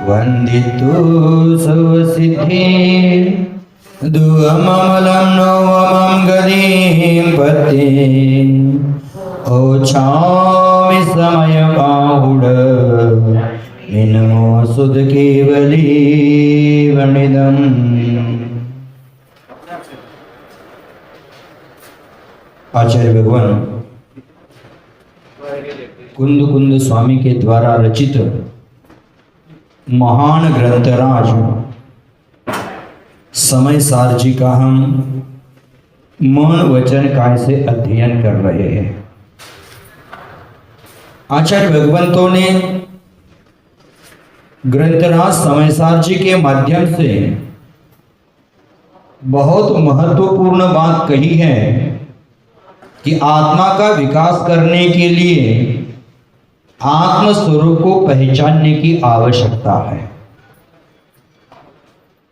वंदितु सुसिद्धि दुअममलं नोमं गदीं पतिं ओछामि समय बाहुड मिनमो सुध केवली वनिदम। आचार्य भगवान कुंद कुंद स्वामी के द्वारा रचित महान ग्रंथराज समय सार जी का हम मन वचन काय से अध्ययन कर रहे हैं। आचार्य भगवंतों ने ग्रंथराज समय सार जी के माध्यम से बहुत महत्वपूर्ण बात कही है कि आत्मा का विकास करने के लिए आत्म स्वरूप को पहचानने की आवश्यकता है।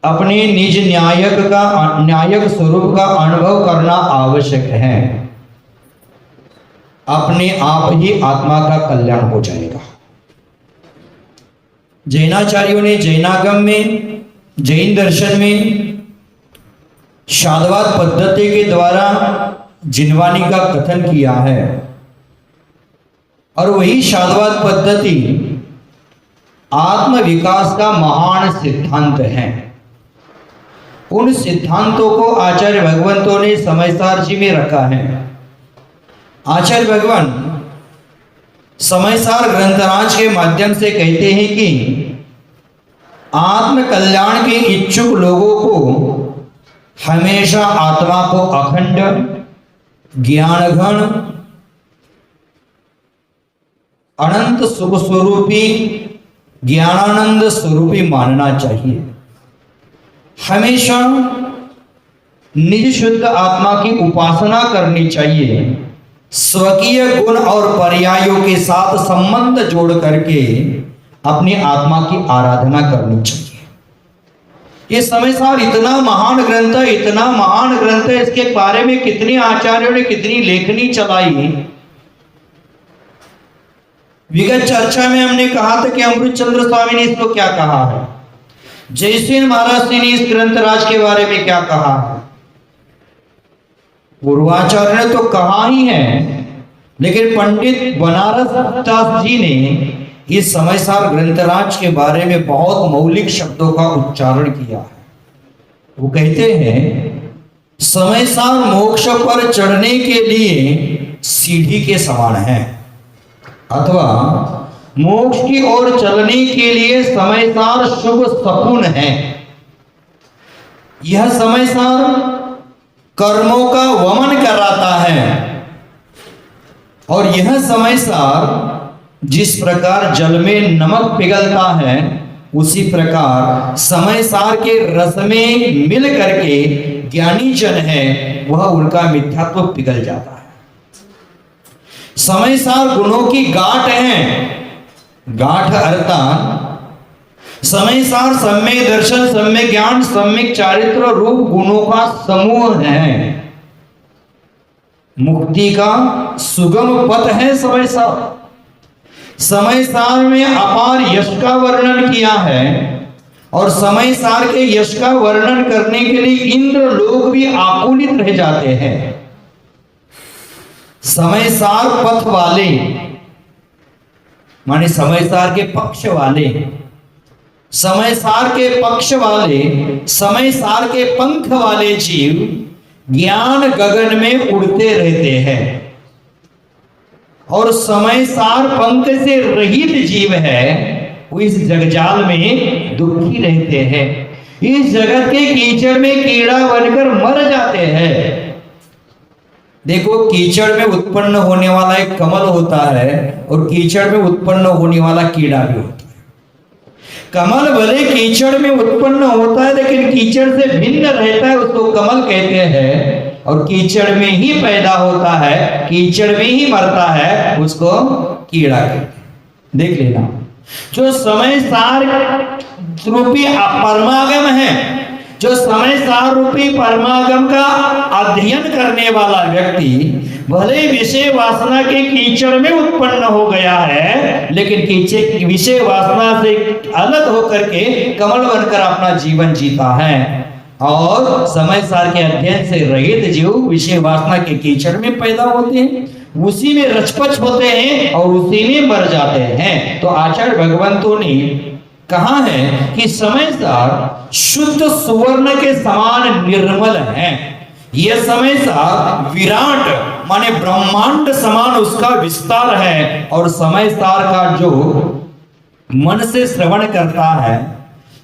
अपने निज न्यायक स्वरूप का अनुभव करना आवश्यक है। अपने आप ही आत्मा का कल्याण हो जाएगा। जैनाचार्यों ने जैनागम में, जैन दर्शन में शाद्वाद पद्धति के द्वारा जिनवानी का कथन किया है और वही शाद्वाद पद्धति आत्म विकास का महान सिद्धांत है। उन सिद्धांतों को आचार्य भगवंतों ने समयसार जी में रखा है। आचार्य भगवान समयसार ग्रंथराज के माध्यम से कहते हैं कि आत्म कल्याण के इच्छुक लोगों को हमेशा आत्मा को अखंड ज्ञान घन अनंत सुख स्वरूपी ज्ञानानंद स्वरूपी मानना चाहिए। हमेशा निज शुद्ध आत्मा की उपासना करनी चाहिए। स्वकीय गुण और पर्यायों के साथ संबंध जोड़ करके अपनी आत्मा की आराधना करनी चाहिए। ये समयसार इतना महान ग्रंथ है, इतना महान ग्रंथ है, इसके बारे में कितने आचार्यों ने कितनी लेखनी चलाई। विगत चर्चा में हमने कहा था कि अमृतचंद्र स्वामी ने इसको क्या कहा है, जयसेन महाराज ने इस ग्रंथराज के बारे में क्या कहा है। पूर्वाचार्य ने तो कहा ही है, लेकिन पंडित बनारस दास जी ने इस समयसार ग्रंथराज के बारे में बहुत मौलिक शब्दों का उच्चारण किया है। वो कहते हैं समयसार मोक्ष पर चढ़ने के लिए सीढ़ी के समान है, अथवा मोक्ष की ओर चलने के लिए समयसार शुभ शकुन है। यह समयसार कर्मों का वमन कराता है और यह समयसार जिस प्रकार जल में नमक पिघलता है उसी प्रकार समयसार के रस में मिल करके ज्ञानी जन है वह उनका मिथ्यात्व पिघल जाता है। समयसार गुणों की गांठ है। गांठ अर्थात समयसार सम्यक दर्शन, सम्यक ज्ञान, सम्यक चारित्र रूप गुणों का समूह है। मुक्ति का सुगम पथ है समयसार। समयसार में अपार यश का वर्णन किया है और समयसार के यश का वर्णन करने के लिए इंद्र लोग भी आकुलित रह जाते हैं। समयसार पथ वाले माने समयसार के पक्ष वाले, समयसार के पक्ष वाले, समयसार के पंख वाले जीव ज्ञान गगन में उड़ते रहते हैं और समयसार पंख से रहित जीव है वो इस जगजाल में दुखी रहते हैं। इस जगत के कीचड़ में कीड़ा बनकर मर जाते हैं। देखो, कीचड़ में उत्पन्न होने वाला एक कमल होता है और कीचड़ में उत्पन्न होने वाला कीड़ा भी होता है। कमल भले कीचड़ में उत्पन्न होता है लेकिन कीचड़ से भिन्न रहता है, उसको कमल कहते हैं, और कीचड़ में ही पैदा होता है, कीचड़ में ही मरता है, उसको कीड़ा कहते हैं। देख लेना, जो समयसार रूपी परमागम है, जो समय सार रूपी परमागम का अध्ययन करने वाला व्यक्ति भले विषय वासना के कीचड़ में उत्पन्न हो गया है, लेकिन विषय वासना से अलग होकर के कमल बनकर अपना जीवन जीता है। और समय सार के अध्ययन से रहित जीव विषय वासना के कीचड़ में पैदा होते हैं, उसी में रचपच होते हैं और उसी में मर जाते हैं। तो आचार्य भगवंतों ने कहा है कि समय सार शुद्ध सुवर्ण के समान निर्मल है। यह समय सार विराट माने ब्रह्मांड समान उसका विस्तार है। और समय सार का जो मन से श्रवण करता है,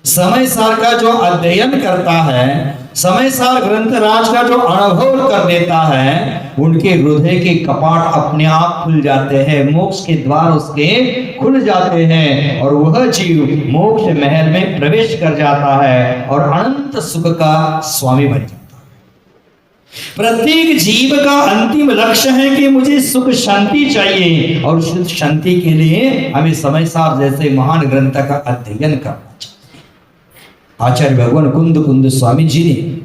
समय सार का जो अध्ययन करता है, समय सार ग्रंथराज का जो अनुभव कर लेता है, उनके हृदय के कपाट अपने आप खुल जाते हैं, मोक्ष के द्वार उसके खुल जाते हैं और वह जीव मोक्ष महल में प्रवेश कर जाता है और अनंत सुख का स्वामी बन जाता है। प्रत्येक जीव का अंतिम लक्ष्य है कि मुझे सुख शांति चाहिए, और सुख शांति के लिए हमें समय सार जैसे महान ग्रंथ का अध्ययन करना चाहिए। आचार्य भगवान कुंद कुंद स्वामी जी ने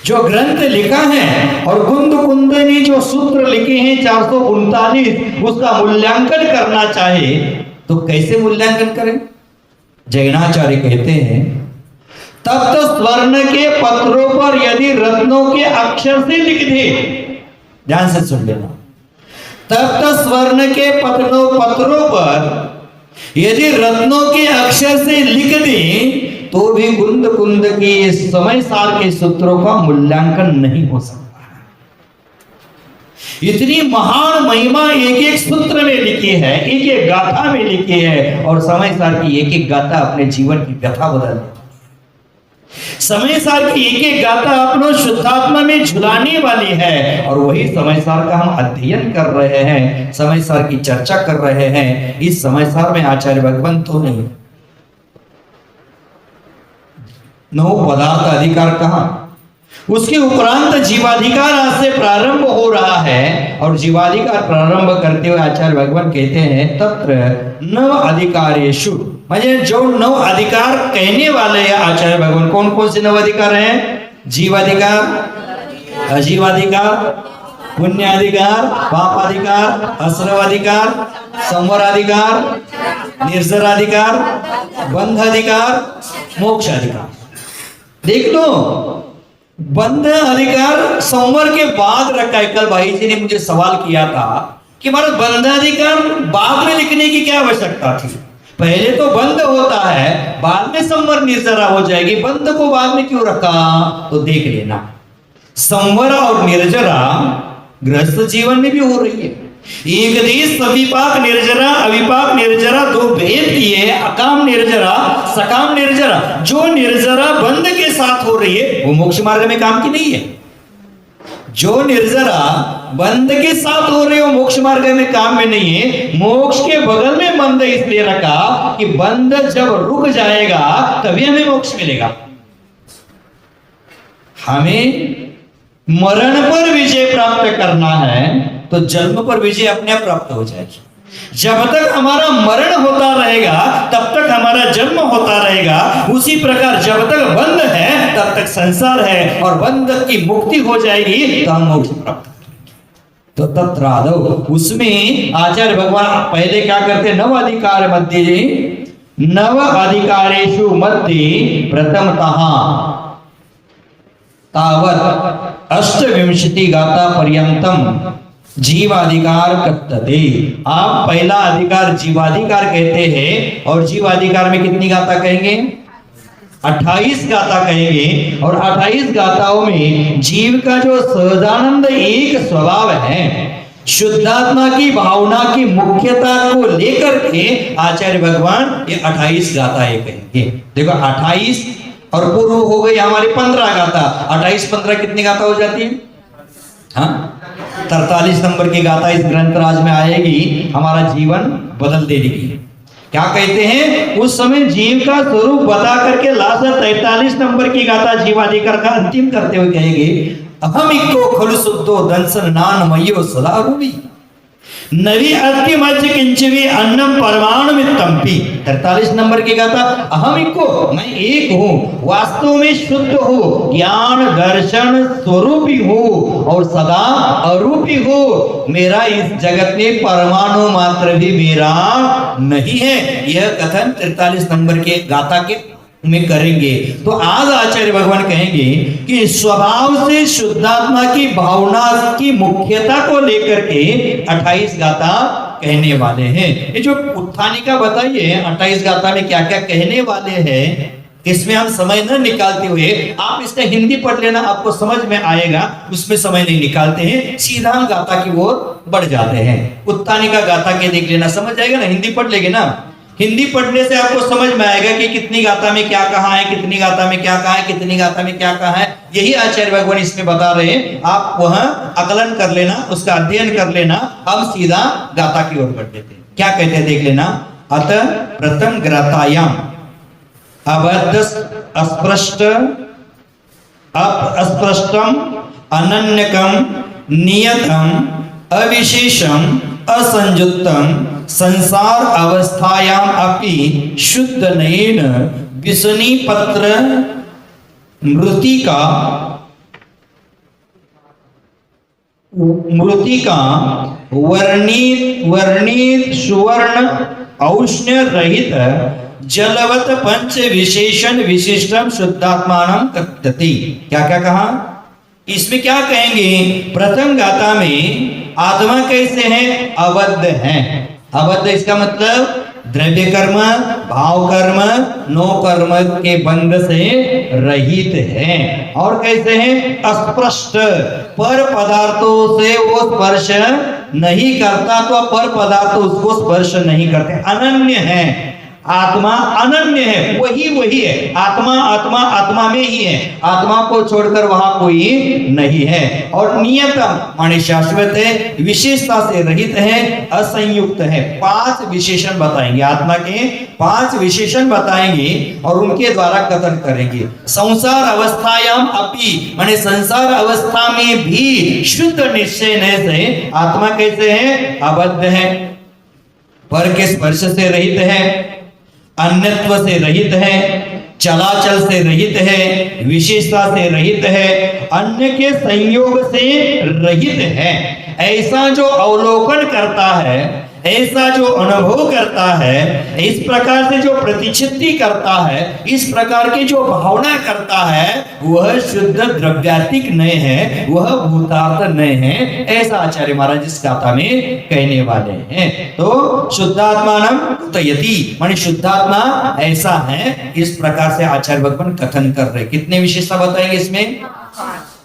जो ग्रंथ लिखा है और कुंद कुंद ने जो सूत्र लिखे हैं 439, उसका मूल्यांकन करना चाहे तो कैसे मूल्यांकन करें? जैनाचार्य कहते हैं, तप्त स्वर्ण के पत्रों पर यदि रत्नों के अक्षर से लिख दे, ध्यान से सुन लेना, तप्त स्वर्ण के पत्रों पर यदि रत्नों के अक्षर से लिख दे तो भी कुंद कुंद के समय सार के सूत्रों का मूल्यांकन नहीं हो सकता। इतनी महान महिमा एक एक सूत्र में लिखी है, एक एक गाथा में लिखी है, और समय सार की एक एक गाथा अपने जीवन की व्यथा बदल देती है। समय सार की एक एक गाथा अपनों शुद्धात्मा में झुलाने वाली है, और वही समय सार का हम अध्ययन कर रहे हैं, समय सार की चर्चा कर रहे हैं। इस समय सार में आचार्य भगवंतों ने 9 पदार्थ अधिकार कहा, उसके उपरांत जीवाधिकार आज से प्रारंभ हो रहा है। और जीवाधिकार प्रारंभ करते हुए आचार्य भगवान कहते हैं, तत्र 9 अधिकारेषु, म्हणजे जो 9 अधिकार कहने वाले हैं आचार्य भगवान, कौन कौन से 9 अधिकार हैं? जीवाधिकार, अजीवाधिकार, पुण्याधिकार, पापाधिकार, आश्रवाधिकार, संवराधिकार, निर्जराधिकार, बंधाधिकार, मोक्षाधिकार। देख लो, बंध अधिकार संवर के बाद रखा है। कल भाई जी ने मुझे सवाल किया था कि महाराज बंधाधिकार बाद में लिखने की क्या आवश्यकता थी? पहले तो बंध होता है, बाद में संवर निर्जरा हो जाएगी, बंध को बाद में क्यों रखा? तो देख लेना, संवर और निर्जरा गृहस्थ जीवन में भी हो रही है। एक देश सविपाक निर्जरा, अविपाक निर्जरा, 2 भेद किए, अकाम निर्जरा, सकाम निर्जरा। जो निर्जरा बंध के साथ हो रही है वो मोक्ष मार्ग में काम की नहीं है। जो निर्जरा बंध के साथ हो रही है वो मोक्ष मार्ग में काम में नहीं है। मोक्ष के बगल में बंध इसलिए रखा कि बंध जब रुक जाएगा तभी हमें मोक्ष मिलेगा। हमें मरण पर विजय प्राप्त करना है तो जन्म पर विजय अपने आप प्राप्त हो जाएगी। जब तक हमारा मरण होता रहेगा तब तक हमारा जन्म होता रहेगा। उसी प्रकार जब तक बंध है तब तक संसार है, और बंध की मुक्ति हो जाएगी तो हम मोक्ष प्राप्त करेंगे। तो तत्रादौ, उसमें आचार्य भगवान पहले क्या करते? 9 अधिकार मध्य, 9 अधिकारेषु मध्य प्रथमतः तावत् 28 गाथा पर्यंतम जीवाधिकार कथ्यते। आप पहला अधिकार जीवाधिकार कहते हैं, और जीवाधिकार में कितनी गाथा कहेंगे? 28 गाथा कहेंगे। और 28 गाथाओं में जीव का जो सहजानंद एक स्वभाव है, शुद्धात्मा की भावना की मुख्यता को लेकर के आचार्य भगवान ये 28 गाथाएं कहेंगे। देखो 28 और पूर्व हो गई हमारी 15 गाथा, 28-15 कितनी गाथा हो जाती है? हाँ, 43 नंबर की गाथा इस ग्रंथराज में आएगी, हमारा जीवन बदल देगी। क्या कहते हैं? उस समय जीव का स्वरूप बता करके लास्ट 43 नंबर की गाथा जीवाधिकार का अंतिम करते हुए कहेंगे, अहम इको खलु शुद्धो दंसन नान मयो सदा रूपी। नवी अति मध्य किंचवी अन्नम परमाणु मित्तम्पि। 43 नंबर की गाथा, अहम इको, मैं एक हूँ, वास्तव में शुद्ध हूँ, ज्ञान दर्शन स्वरूपी हूँ और सदा अरूपी हूँ। मेरा इस जगत में परमाणु मात्र भी मेरा नहीं है। यह कथन 43 नंबर के गाथा के में करेंगे। तो आज आचार्य भगवान कहेंगे कि स्वभाव से शुद्धात्मा की भावना की मुख्यता को लेकर के 28 गाथा कहने वाले हैं। ये जो उत्थानिका बताइए 28 गाथा में क्या क्या कहने वाले हैं, इसमें हम समय न निकालते हुए आप इसका हिंदी पढ़ लेना, आपको समझ में आएगा। उसमें समय नहीं निकालते हैं, सीधा हम गाथा की ओर बढ़ जाते हैं। उत्थानिका गाथा के देख लेना, समझ जाएगा ना, हिंदी पढ़ लेंगे ना। हिंदी पढ़ने से आपको समझ में आएगा कि कितनी गाथा में क्या कहा है, कितनी गाथा में क्या कहा है, कितनी गाथा में क्या कहा है। यही आचार्य भगवान इसमें बता रहे हैं। आप वह आकलन कर लेना, उसका अध्ययन कर लेना। हम सीधा गाथा की ओर बढ़ लेते हैं। क्या कहते हैं देख लेना। अतः प्रथम ग्रथायाम अबद्ध अस्पृष्ट अस्पृष्टम अनन्यकम नियतम अविशेषम असंयुक्तम संसार अवस्थायाम अपि शुद्ध नयन विसनी पत्र मृतिका वर्णित सुवर्ण औष्ण्य रहित जलवत पंच विशेषण विशिष्टम शुद्धात्मानम कथ्यति। क्या क्या कहा इसमें, क्या कहेंगे। प्रथम गाथा में आत्मा कैसे है, अबद्ध है। अबद्ध इसका मतलब द्रव्य कर्म, भाव कर्म, नो कर्म के बंध से रहित है। और कैसे है, अस्पृष्ट, पर पदार्थों से वो स्पर्श नहीं करता, तो पर पदार्थ उसको स्पर्श नहीं करते। अनन्य है, आत्मा अनन्य है, वही है। आत्मा में ही है, आत्मा को छोड़कर वहां कोई नहीं है। और नियतम माने शाश्वत है, विशेषता से रहित है, असंयुक्त है। 5 विशेषण बताएंगे, आत्मा के 5 विशेषण बताएंगे और उनके द्वारा कथन करेंगे। संसार अवस्थायाम अपि माने संसार अवस्था में भी शुद्ध निश्चय से आत्मा कैसे है, अबद्ध है, पर के स्पर्श से रहित है, अन्यत्व से रहित है, चलाचल से रहित है, विशेषता से रहित है, अन्य के संयोग से रहित है। ऐसा जो अवलोकन करता है, ऐसा जो अनुभव करता है, इस प्रकार से जो प्रतिचित्ति करता है, इस प्रकार की जो भावना करता है, वह शुद्ध द्रव्यात्मिक नहीं है, वह भूतार्थ नहीं है। ऐसा आचार्य महाराज इस गाथा में कहने वाले हैं। तो शुद्धात्मानम कथयति माने शुद्धात्मा ऐसा है, इस प्रकार से आचार्य भगवान कथन कर रहे। कितने विशेषता बताएंगे इसमें,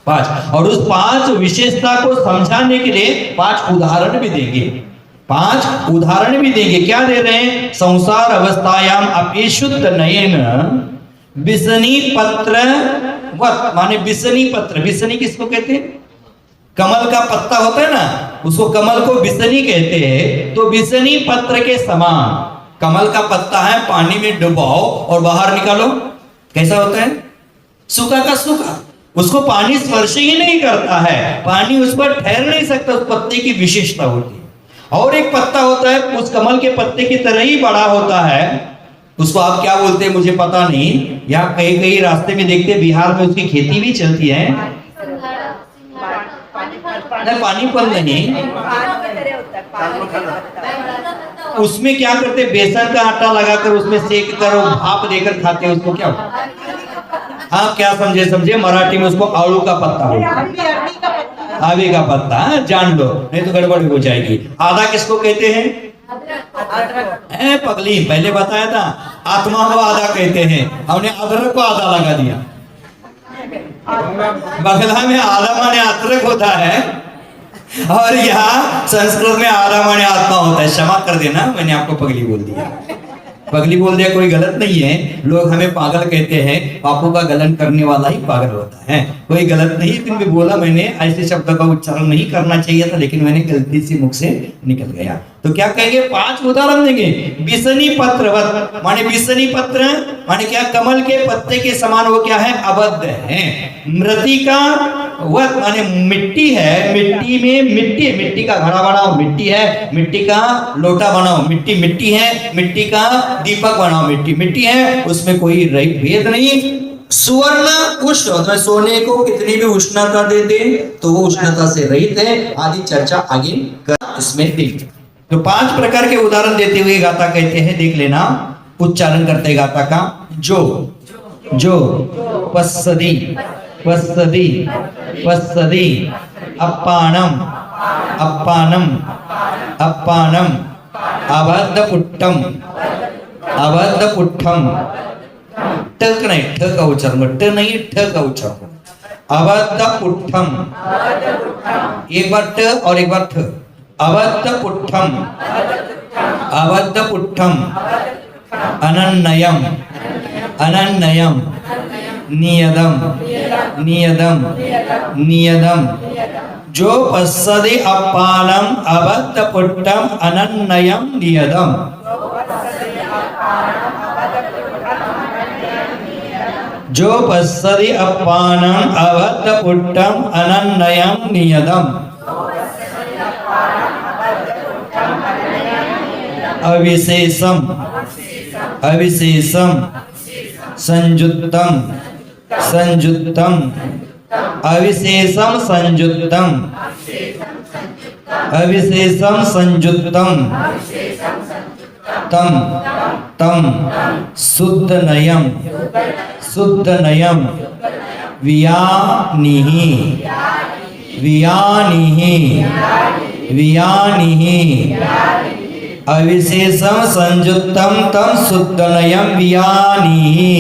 5। और उस 5 विशेषता को समझाने के लिए 5 उदाहरण भी देंगे। 5 उदाहरण भी देंगे। क्या दे रहे हैं, संसार अवस्थायाम अपि शुद्ध नयन बिसनी पत्र वत माने बिसनी पत्र, बिसनी किसको कहते हैं, कमल का पत्ता होता है ना, उसको कमल को बिसनी कहते हैं। तो बिसनी पत्र के समान कमल का पत्ता है, पानी में डुबाओ और बाहर निकालो, कैसा होता है, सूखा का सूखा। उसको पानी स्पर्श ही नहीं करता है, पानी उस पर ठहर नहीं सकता, उस पत्ते की विशेषता होती है। और एक पत्ता होता है, उस कमल के पत्ते की तरह ही बड़ा होता है, उसको आप क्या बोलते हैं मुझे पता नहीं। यहाँ कहीं कहीं रास्ते में देखते हैं, बिहार में उसकी खेती भी चलती है। पानी फल नहीं, उसमें क्या करते, बेसन का आटा लगाकर उसमें सेक कर भाप देकर खाते हैं। उसको क्या, हाँ क्या समझे मराठी में उसको आलू का पत्ता बोलते हैं, आवे का पत्ता, जान लो नहीं तो गड़बड़ हो जाएगी। आधा किसको कहते हैं, पगली पहले बताया था, आत्मा को आधा कहते हैं, हमने अदरक को आधा लगा दिया। बंगला में आधा माने अदरक होता है और यहाँ संस्कृत में आधा माने आत्मा होता है। क्षमा कर देना, मैंने आपको पगली बोल दिया। पगली बोल दिया, कोई गलत नहीं है। लोग हमें पागल कहते हैं, पापों का गलन करने वाला ही पागल होता है, कोई गलत नहीं। फिर भी बोला मैंने, ऐसे शब्दों का उच्चारण नहीं करना चाहिए था, लेकिन मैंने गलती से मुख से निकल गया। तो क्या कहेंगे, 5 उदाहरण देंगे। बिसनी पत्र माने बिसनी पत्र माने क्या, कमल के पत्ते के समान वो क्या है, अबद्ध है। मृतिका वत माने मिट्टी है, मिट्टी में मिट्टी, मिट्टी का घड़ा बनाओ, मिट्टी है, मिट्टी का लोटा बनाओ, मिट्टी मिट्टी है, मिट्टी का दीपक बनाओ, मिट्टी मिट्टी है, उसमें कोई भेद नहीं। सुवर्ण उष्ण, सोने को कितनी भी उष्णता दे दे तो वो उष्णता से रहित है, आदि चर्चा आगे कर इसमें देख। तो 5 प्रकार के उदाहरण देते हुए गाथा कहते हैं, देख लेना, उच्चारण करते गाथा का। जो पස්සदी पස්සदी पස්සदी, अप्पानम अप्पानम अप्पानम, अबद्धपुट्टम अबद्धपुट्टम, टक नहीं, ठ का उच्चारण, ट नहीं, ठ का उच्चारण, अबद्धपुट्टम, एक बार ट और एक बार ठ, अबद्धपुट्टम अबद्धपुट्टम, अनन्नयम अनन्नयम, नियदम नियदम नियदम। जो पස්සदी अप्पानम अबद्धपुट्टम अनन्नयम नियदम। जो पස්සदी अप्पानम अबद्धपुट्टम अनन्नयम नियदम। अविशेषम अविशेषम, संयुक्तम संयुक्तम, अविशेषम संयुक्तम अविशेषम संयुक्तम, तम तम, शुद्ध नयम शुद्ध नयम, वियानिहि वियानिहि वियानिहि, अविशेषम संयुक्तम तम शुद्धनयम वियानिहि।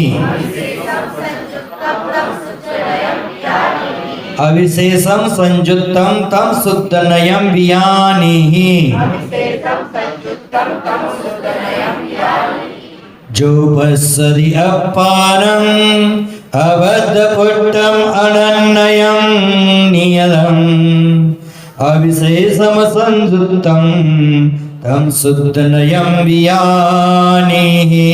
अविशेषम संयुक्तम तम शुद्धनयम वियानिहि। जो पස්සदी अप्पानम अबद्धपुट्टम अनन्नयम नियदम, अविशेषम संयुक्तम तम शुद्धनयम वियानिहि।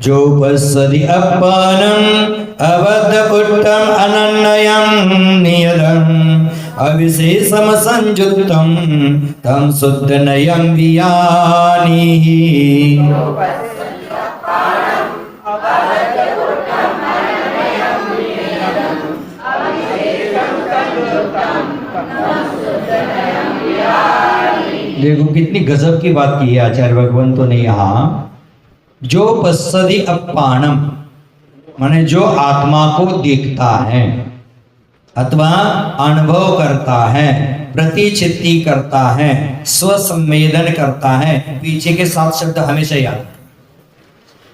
जो पස්සदी अप्पानम अबद्धपुट्टम अनन्नयम नियदम, अविशेषम संयुक्तम तम शुद्धनयम वियानिहि। देखो कितनी गजब की बात की है आचार्य भगवंतों ने यहाँ। जो पස්සदी अप्पानम माने जो आत्मा को देखता है अथवा अनुभव करता है, प्रतिचित्ति करता है, स्वसंवेदन करता है, पीछे के 7 शब्द हमेशा याद।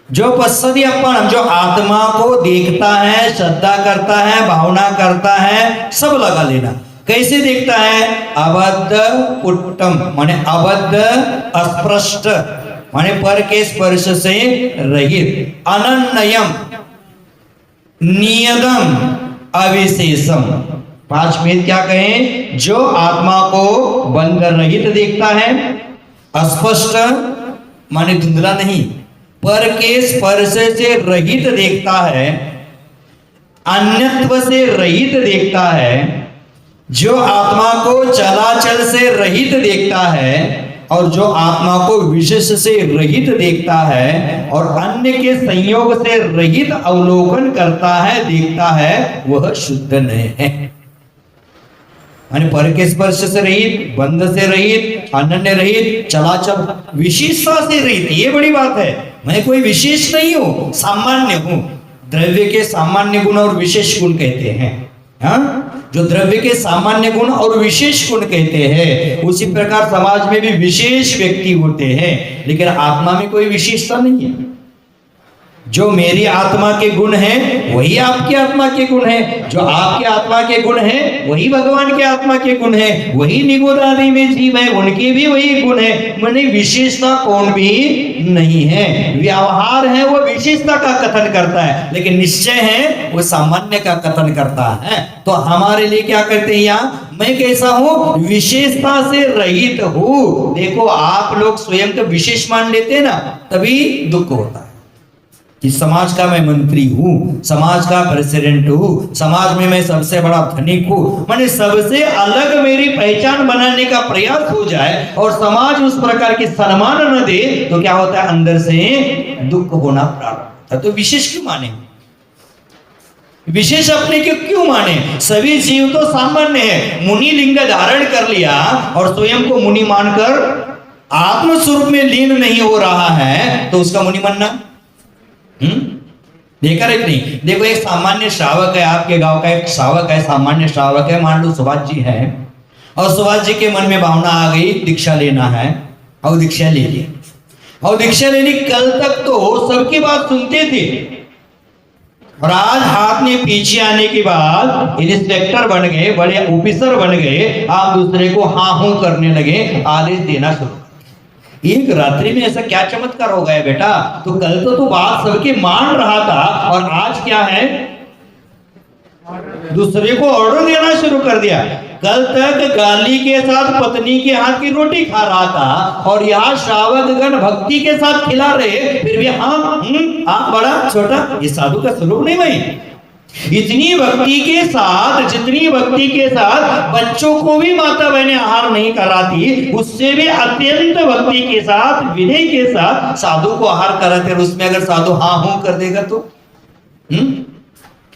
जो पස්සदी अप्पानम, जो आत्मा को देखता है, श्रद्धा करता है, भावना करता है, सब लगा लेना। कैसे देखता है? अबद्धपुट्टम माने अबद्ध, अस्पृष्ट माने पर के स्पर्श से रहित, अनन्नयम नियदम अविशेषम। 5 भेद क्या कहें? जो आत्मा को बंध रहित देखता है, अस्पष्ट माने धुंधला नहीं, पर के स्पर्श से रहित देखता है, अन्यत्व से रहित देखता है, जो आत्मा को चलाचल से रहित देखता है और जो आत्मा को विशेष से रहित देखता है और अन्य के संयोग से रहित अवलोकन करता है, देखता है, वह शुद्ध नहीं है। पर के स्पर्श से रहित, बंध से रहित, अनन्य रहित, चलाचल विशेषता से रहित। ये बड़ी बात है। मैं कोई विशेष नहीं हूं, सामान्य हूं। द्रव्य के सामान्य गुण और विशेष गुण कहते हैं। हाँ, जो द्रव्य के सामान्य गुण और विशेष गुण कहते हैं, उसी प्रकार समाज में भी विशेष व्यक्ति होते हैं, लेकिन आत्मा में कोई विशेषता नहीं है। जो मेरी आत्मा के गुण हैं वही आपकी आत्मा के गुण हैं, जो आपके आत्मा के गुण हैं वही भगवान के आत्मा के गुण हैं, वही निगुण आदि में जीव है उनके भी वही गुण है। माने विशेषता कौन भी नहीं है। व्यवहार है वो विशेषता का कथन करता है, लेकिन निश्चय है वो सामान्य का कथन करता है। तो हमारे लिए क्या करते हैं यहाँ, मैं कैसा हूं, विशेषता से रहित हूं। देखो आप लोग स्वयं को विशेष मान लेते हैं ना, तभी दुख होता है कि समाज का मैं मंत्री हूं, समाज का प्रेसिडेंट हूं, समाज में मैं सबसे बड़ा धनिक हूं। माने सबसे अलग मेरी पहचान बनाने का प्रयास हो जाए और समाज उस प्रकार की सम्मान न दे तो क्या होता है, अंदर से दुख होना प्रारंभ होता है। तो विशेष क्यों माने, विशेष अपने क्यों माने। सभी जीव तो सामान्य है। मुनि लिंग धारण कर लिया और स्वयं को मुनि मानकर आत्म स्वरूप में लीन नहीं हो रहा है तो उसका मुनि मानना देखा है नहीं। देखो एक सामान्य श्रावक है, आपके गांव का एक श्रावक है, सामान्य श्रावक है, मान लो सुभाष जी है, और सुभाष जी के मन में भावना आ गई दीक्षा लेना है, और दीक्षा ले ली। और दीक्षा लेनी, कल तक तो सबकी बात सुनते थे और आज हाथ में पीछे आने के बाद इंस्पेक्टर बन गए, बड़े ऑफिसर बन गए, आप दूसरे को हाँ हूं करने लगे, आदेश देना शुरू। एक रात्रि में ऐसा क्या चमत्कार हो गया बेटा। तो कल तो बात सबके मान रहा था और आज क्या है, दूसरे को ऑर्डर देना शुरू कर दिया। कल तक गाली के साथ पत्नी के हाथ की रोटी खा रहा था और यहाँ श्रावकगण भक्ति के साथ खिला रहे, फिर भी हाँ बड़ा छोटा, ये साधु का स्वरूप नहीं भाई। इतनी भक्ति के साथ, जितनी भक्ति के साथ बच्चों को भी माता बहनें आहार नहीं कराती, उससे भी अत्यंत भक्ति के साथ, विनय के साथ साधु को आहार कराते। और उसमें अगर साधु हाँ हूं कर देगा तो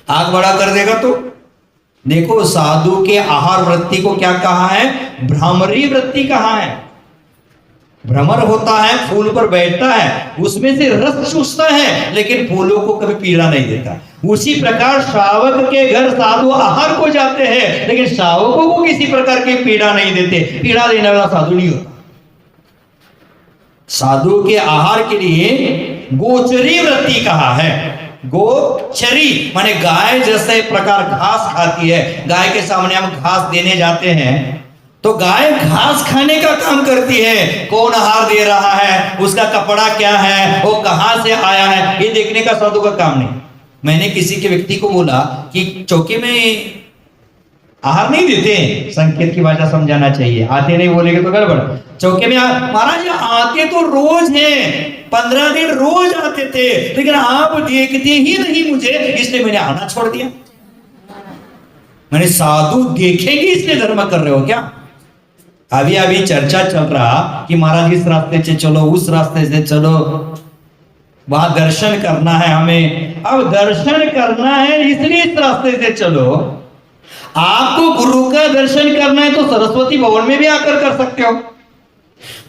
आग बड़ा कर देगा तो देखो, साधु के आहार वृत्ति को क्या कहा है, भ्रामरी वृत्ति कहा है। भ्रमर होता है, फूल पर बैठता है, उसमें से रस चूसता है, लेकिन फूलों को कभी पीड़ा नहीं देता। उसी प्रकार श्रावक के घर साधु आहार को जाते हैं, लेकिन श्रावकों को किसी प्रकार की पीड़ा नहीं देते। पीड़ा देने वाला साधु नहीं होता। साधु के आहार के लिए गोचरी वृत्ति कहा है। गोचरी माने गाय जैसे प्रकार घास खाती है, गाय के सामने हम घास देने जाते हैं तो गाय घास खाने का काम करती है। कौन आहार दे रहा है, उसका कपड़ा क्या है, वो कहां से आया है, ये देखने का साधु का काम नहीं। मैंने किसी के व्यक्ति को बोला कि चौके में आहार नहीं देते, संकेत की भाषा समझाना चाहिए, आते नहीं बोलेंगे तो गड़बड़। चौके में महाराज आते तो रोज हैं, 15 दिन रोज आते थे, लेकिन आप देखते ही नहीं मुझे, इसलिए मैंने आना छोड़ दिया। मैंने साधु देखेंगे इसलिए धर्म कर रहे हो क्या। अभी अभी चर्चा चल रहा कि महाराज इस रास्ते से चलो, उस रास्ते से चलो, वहां दर्शन करना है हमें। अब दर्शन करना है इसलिए इस रास्ते से चलो। आपको गुरु का दर्शन करना है तो सरस्वती भवन में भी आकर कर सकते हो।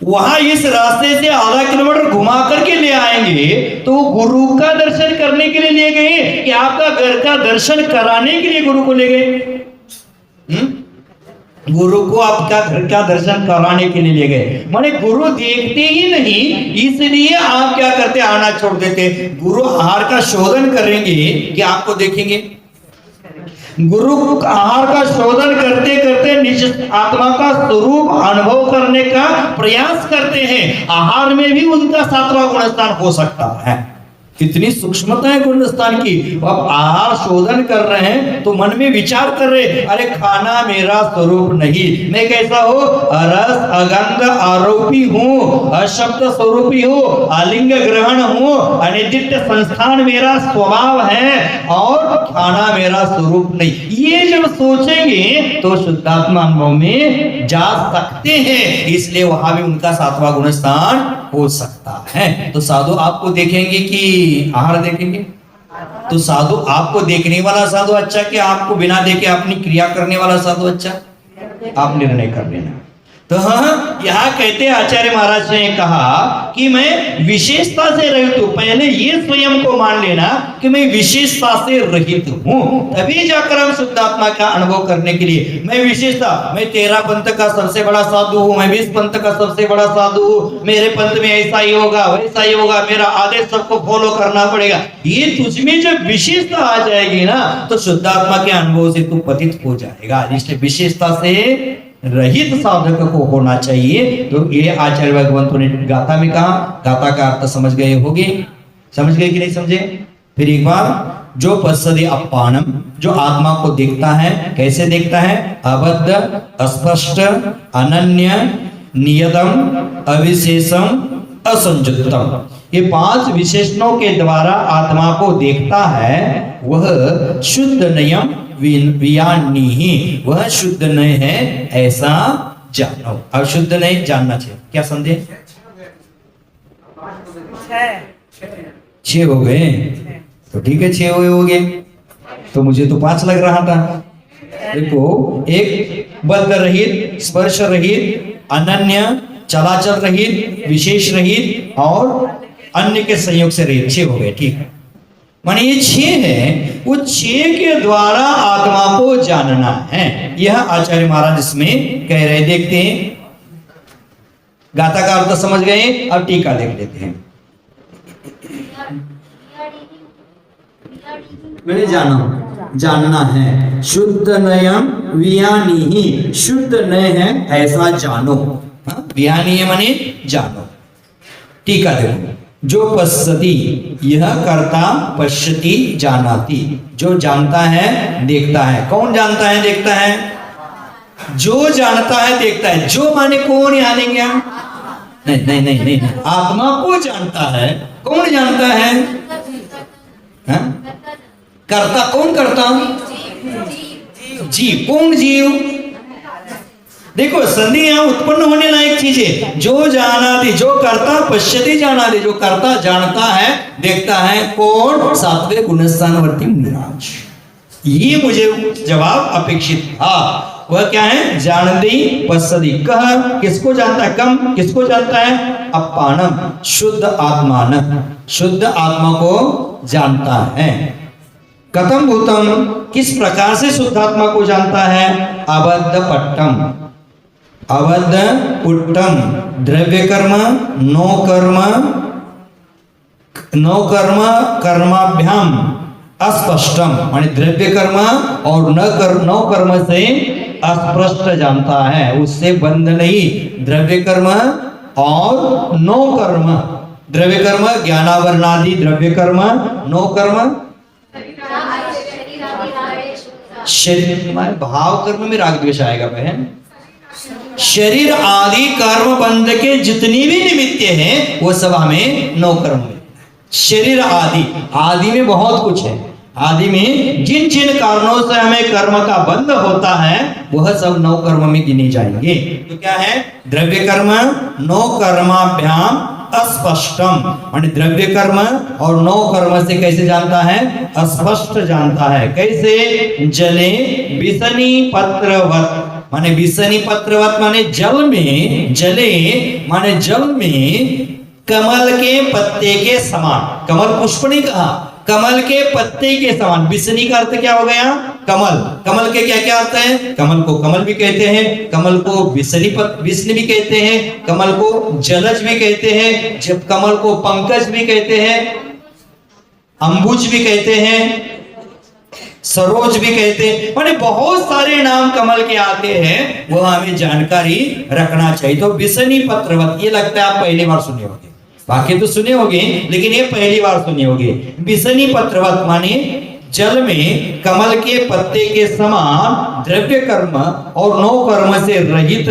वहां इस रास्ते से आधा किलोमीटर घुमा करके ले आएंगे तो गुरु का दर्शन करने के लिए ले गए कि आपका घर का दर्शन कराने के लिए गुरु को ले गए। गुरु को आपका घर का दर्शन कराने के लिए ले गए, माने गुरु देखते ही नहीं, इसलिए आप क्या करते, आना छोड़ देते। गुरु आहार का शोधन करेंगे कि आपको देखेंगे। गुरु आहार का शोधन करते करते निज आत्मा का स्वरूप अनुभव करने का प्रयास करते हैं। आहार में भी उनका 7वां गुणस्थान हो सकता है। कितनी सूक्ष्मता है गुणस्थान की। अब आहार शोधन कर रहे हैं तो मन में विचार कर रहे, अरे खाना मेरा स्वरूप नहीं, मैं कैसा हूँ, रस अगंध आरोपी हूँ, अशब्द स्वरूपी हूँ, अलिंग ग्रहण हूँ, अनिदित्य संस्थान मेरा स्वभाव है और खाना मेरा स्वरूप नहीं। ये जब सोचेंगे तो शुद्धात्मा अनुभव में जा सकते हैं, इसलिए वहां भी उनका 7वां गुणस्थान हो सकता है। तो साधु आपको देखेंगे कि आहार देखेंगे, तो साधु आपको देखने वाला साधु अच्छा कि आपको बिना देखे अपनी क्रिया करने वाला साधु अच्छा, आप निर्णय कर लेना। तो यहाँ कहते आचार्य महाराज ने कहा कि मैं विशेषता से रहित हूं। पहले ये स्वयं को मान लेना कि मैं विशेषता से रहित हूं, तभी जाकर हम शुद्धात्मा का अनुभव करने के लिए मैं विशेषता, मैं 13 पंथ का सबसे बड़ा साधु हूं, मैं 20 पंथ का सबसे बड़ा साधु हूं, मेरे पंथ में ऐसा ही होगा वैसा ही होगा, मेरा आदेश सबको फॉलो करना पड़ेगा। ये तुझमें जब विशेषता आ जाएगी ना तो शुद्धात्मा के अनुभव से तू पतित हो जाएगा। इसलिए विशेषता से रहित साधक को होना चाहिए। तो ये आचार्य भगवंतों ने गाथा में कहा, गाथा का अर्थ समझ गए होगे, समझ गए कि नहीं समझे? फिर एक बार, जो पश्यति अपानम, जो आत्मा को देखता है, कैसे देखता है? अबद्ध, अस्पष्ट, अनन्य, नियतम, अविशेषम, असंयुक्तम, ये 5 विशेषणों के द्वारा आत्मा को देखता है। वह शुद्ध नयम वियानी, वह शुद्ध नय है ऐसा जानो। अब शुद्ध नय जानना चाहिए। क्या संदेह? 6 हो गए तो ठीक है, 6 हो गए तो मुझे तो 5 लग रहा था। देखो, एक बद्ध रहित, स्पर्श रहित, अनन्य, चलाचल रहित, विशेष रहित और अन्य के संयोग से रहित, 6 हो गए। ठीक है, माने ये 6 है, वो 6 के द्वारा आत्मा को जानना है। यह आचार्य महाराज इसमें कह रहे। देखते हैं, गाथा का अर्थ समझ गए, अब टीका देख लेते हैं। मैंने जानना है, शुद्ध नयम वियानी, शुद्ध नय है ऐसा जानो। वियानी माने जानो। टीका देखो, जो पश्यति, यह कर्ता पश्यति जानाति, जो जानता है देखता है। कौन जानता है देखता है? जो जानता है देखता है। जो माने कौन? यहाँ लेंगे हम? नहीं, आत्मा को जानता है। कौन जानता है? कर्ता कौन? करता जीव। कौन जीव? देखो, संधि यहाँ उत्पन्न होने लायक चीज है। जो जानाति, जो कर्ता पश्यति जानाति, जो कर्ता जानता है देखता है। कौन? 7वें गुणस्थानवर्ती मुनिराज। ये मुझे जवाब अपेक्षित था। वह क्या है? जानती पश्यति। कह किसको जानता है? कम किसको जानता है? अपानम, शुद्ध आत्मान, शुद्ध आत्मा को जानता है। कथम भूतम, किस प्रकार से शुद्ध आत्मा को जानता है? अबद्ध पट्टम, अबद्ध पुट्टम, द्रव्य कर्म, नो कर्म कर्माभ्याम, अस्पष्टम, माने द्रव्य कर्म और नो कर्म से अस्पष्ट जानता है, उससे बंध नहीं। द्रव्य कर्म और नो कर्म, द्रव्य कर्म ज्ञानावरणादि द्रव्य कर्म, नो कर्म शरीर, भाव कर्म में राग द्वेष आएगा बहन। शरीर आदि कर्म बंध के जितनी भी निमित्त हैं वो सब हमें नौ कर्म में। शरीर आदि में बहुत कुछ है। आदि में जिन जिन कारणों से हमें कर्म का बंध होता है वह सब नौ कर्म में गिने जाएंगे। तो क्या है? द्रव्य कर्म, नौ कर्माभ्याम अस्पष्टम, माने द्रव्य कर्म और नौ कर्म से कैसे जानता है? अस्पष्ट जानता है। कैसे? जले विसनी पत्रवत, माने विसनी पत्रवत माने जल में, जले माने जल में कमल के पत्ते के समान। कमल पुष्प नहीं कहा, कमल के पत्ते के समान। विसनी का अर्थ क्या हो गया? कमल। कमल के क्या क्या अर्थ है? कमल को कमल भी कहते हैं, कमल को विष्णु भी कहते हैं, कमल को जलज भी कहते हैं, जब कमल को पंकज भी कहते हैं, अंबुज भी कहते हैं, सरोज भी कहते हैं। माने बहुत सारे नाम कमल के आते हैं, वो हमें जानकारी रखना चाहिए। तो विसनी पत्रवत, ये लगता है आप पहली बार सुने होंगे, बाकी तो सुने होंगे लेकिन ये पहली बार सुने होंगे। विसनी पत्रवत माने जल में कमल के पत्ते के समान द्रव्य कर्म और नौ कर्म से रहित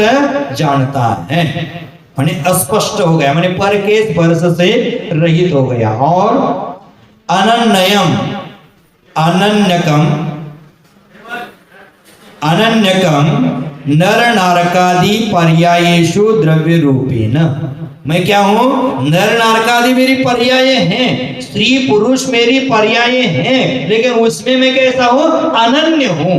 जानता है। माने अस्पष्ट हो गया, माने पर के स्पर्श से रहित हो गया। और अनन्यम, अनन्यकम नर नारकादि पर्यायेषु द्रव्य रूपेण। मैं क्या हूं? नर नारकादि मेरी पर्याय हैं, स्त्री पुरुष मेरी पर्याय हैं, लेकिन उसमें मैं कैसा हूं? अनन्य हूं।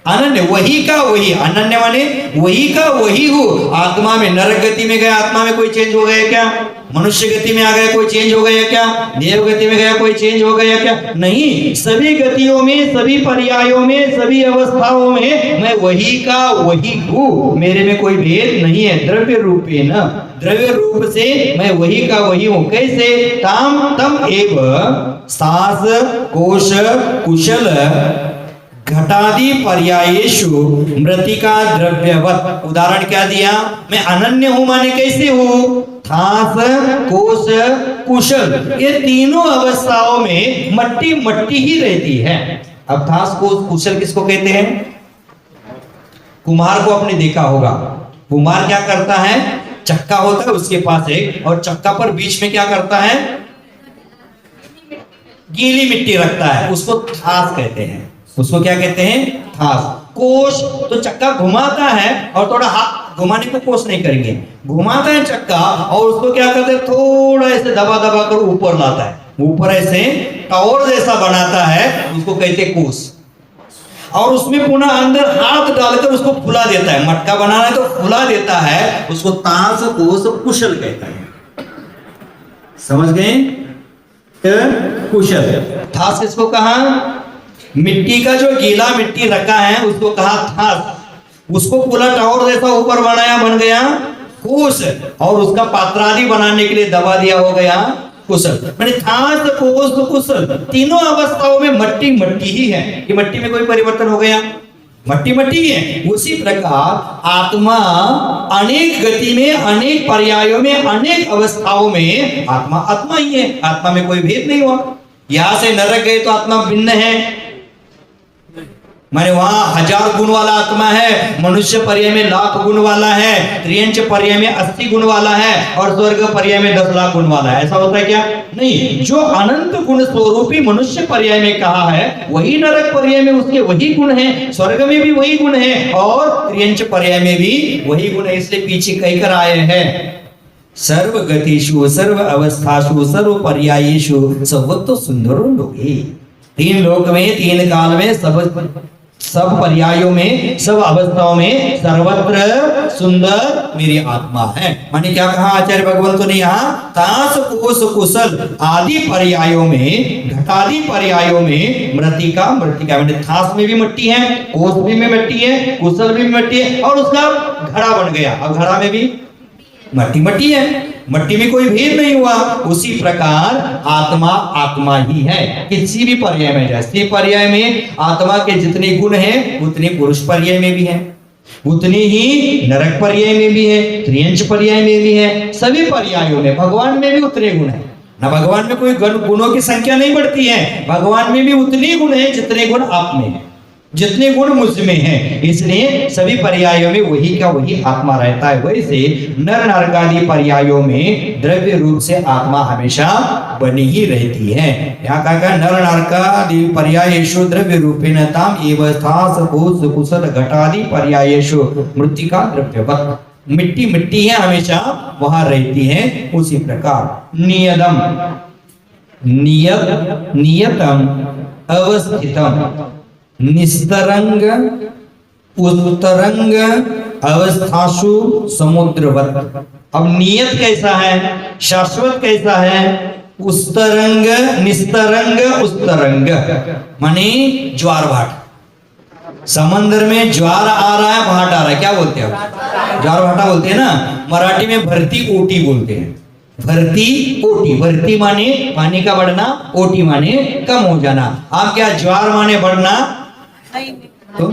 अनन्य, वही का वही, अनन्य माने वही का वही हूँ। आत्मा में नरक गति में गया, आत्मा में कोई चेंज हो गया क्या? मनुष्य गति में आ गया, कोई चेंज हो गया क्या? देव गति में गया, कोई चेंज हो गया क्या? नहीं, सभी गतियों में, सभी पर्यायों में, सभी अवस्थाओं में मैं वही का वही हूँ, मेरे में कोई भेद नहीं है। द्रव्य रूपे न, द्रव्य रूप से मैं वही का वही हूँ। कैसे? ताम तम एव सास कोश कुशल घटादि पर्यायेषु मृतिका द्रव्यवत। उदाहरण क्या दिया? मैं अनन्य हूं माने कैसे हूं? थास कोश कुशल, ये तीनों अवस्थाओं में मट्टी मट्टी ही रहती है। अब थास कोश कुशल किसको कहते हैं? कुम्हार को आपने देखा होगा। कुम्हार क्या करता है? चक्का होता है उसके पास एक, और चक्का पर बीच में क्या करता है? गीली मिट्टी रखता है, उसको थास कहते हैं। उसको क्या कहते हैं? थास। कोश तो चक्का घुमाता है, और थोड़ा हाथ घुमाने को कोश नहीं करेंगे, घुमाता है चक्का, और उसको क्या करते हैं? थोड़ा ऐसे दबा दबा कर ऊपर लाता है, ऊपर ऐसे टावर जैसा बनाता है, उसको कहते हैं कोश। और उसमें पुनः अंदर हाथ डालकर उसको फुला देता है। मटका बनाना है तो फुला देता है, उसको तास कोश कुशल कहता है। समझ गए? कुशल। थास किसको कहा? मिट्टी का जो गीला मिट्टी रखा है उसको कहा थास। उसको पूरा टावर जैसा ऊपर बनाया, बन गया कोश, और उसका पात्रादि बनाने के लिए दबा दिया, हो गया कुशल। मैंने थास कोश कुशल, तीनों अवस्थाओं में मट्टी मट्टी ही है। कि मट्टी में कोई परिवर्तन हो गया? मट्टी मट्टी है। उसी प्रकार आत्मा अनेक गति में, अनेक पर्यायों में, अनेक अवस्थाओं में आत्मा आत्मा ही है। आत्मा में कोई भेद नहीं हुआ। यहां से नरक गए तो आत्मा भिन्न है, माने वहां 1000 गुण वाला आत्मा है, मनुष्य पर्याय में 1,00,000 गुण वाला है, त्रियंच पर्याय में 80 गुण वाला है, और स्वर्ग पर्याय में 10 लाख गुण वाला है। ऐसा होता है क्या? नहीं। जो अनंत गुण स्वरूपी मनुष्य पर्याय में कहा है, वही नरक पर्याय में उसके वही गुण है, स्वर्ग में भी वही गुण है, और त्रियंच पर्याय में भी वही गुण है। इसलिए पीछे कहकर आए हैं, सर्व गतिषु सर्व अवस्थासु सर्व पर्यायेषु सर्वतो सुंदरो लोके। तीन लोक में, तीन काल में, सब पर्यायों में, सब अवस्थाओं में सर्वत्र सुंदर मेरी आत्मा है। माने क्या कहा आचार्य भगवंतों ने यहाँ? तास कोश कुशल आदि पर्यायों में, घटादि पर्यायों में मृतिका, मृतिका मैंने थास में भी मिट्टी है, कोश भी में मिट्टी है, कुशल भी मिट्टी है, और उसका घड़ा बन गया। अब घड़ा में भी मट्टी मट्टी है, मट्टी में कोई भेद नहीं हुआ। उसी प्रकार आत्मा आत्मा ही है, किसी भी पर्याय में जाए। स्त्री पर्याय में आत्मा के जितने गुण हैं उतने पुरुष पर्याय में भी हैं, उतनी ही नरक पर्याय में भी है, त्रियंच पर्याय में भी है। सभी पर्यायों में भगवान में भी उतने गुण है ना। भगवान में कोई गुणों की संख्या नहीं बढ़ती है, भगवान में भी उतने गुण है जितने गुण आप में है, जितने गुण मुझ में हैं। इसलिए सभी पर्यायों में वही का वही आत्मा रहता है। वैसे नर नरकादि पर्यायों में द्रव्य रूप से आत्मा हमेशा बनी ही रहती है। यहाँ कहा नर नरकादि पर्यायेषु द्रव्य रूपेण ताम एव थास कोश कुशल घटादि पर्यायेषु मृत्तिका द्रव्यवत्। मिट्टी मिट्टी है, हमेशा वहां रहती है। उसी प्रकार नियतम नियतम अवस्थितम निस्तरंग उत्तरंग अवस्थासु समुद्रवत। अब नियत कैसा है, शाश्वत कैसा है? उस्तरंग निस्तरंग उस्तरंग माने ज्वार भाट। समंदर में ज्वार आ रहा है, भाट आ रहा है, क्या बोलते हैं आप? ज्वार भाटा बोलते हैं ना। मराठी में भरती ओटी बोलते हैं। भरती ओटी, भरती माने पानी का बढ़ना, ओटी माने कम हो जाना। आप क्या ज्वार माने बढ़ना? तो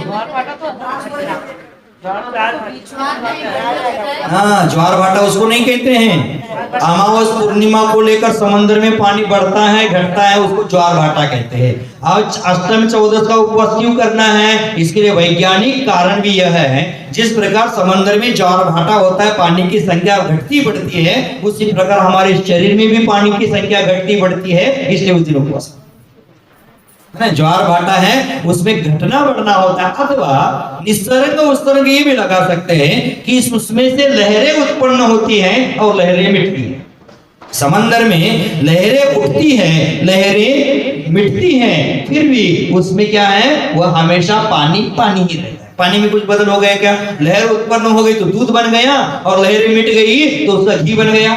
हाँ, ज्वार भाटा उसको नहीं कहते हैं। अमावस पूर्णिमा को लेकर समंदर में पानी बढ़ता है घटता है, उसको ज्वार भाटा कहते हैं। आज अष्टमी चौदस का उपवास क्यों करना है? इसके लिए वैज्ञानिक कारण भी यह है, जिस प्रकार समंदर में ज्वार भाटा होता है, पानी की संख्या घटती बढ़ती है, उसी प्रकार हमारे शरीर में भी पानी की संख्या घटती बढ़ती है। इसलिए उस दिन उपवास ज्वार भाटा है, उसमें घटना बढ़ना होता है। अथवा निस्तरंग उस्तरंग ये भी लगा सकते हैं कि उसमें से लहरें उत्पन्न होती हैं और लहरें मिटती हैं। समंदर में लहरें उठती हैं, लहरें मिटती हैं, फिर भी उसमें क्या है, वह हमेशा पानी पानी ही रहता है। पानी में कुछ बदल हो गया क्या? लहर उत्पन्न हो गई तो दूध बन गया, और लहरें मिट गई तो उसका घी बन गया।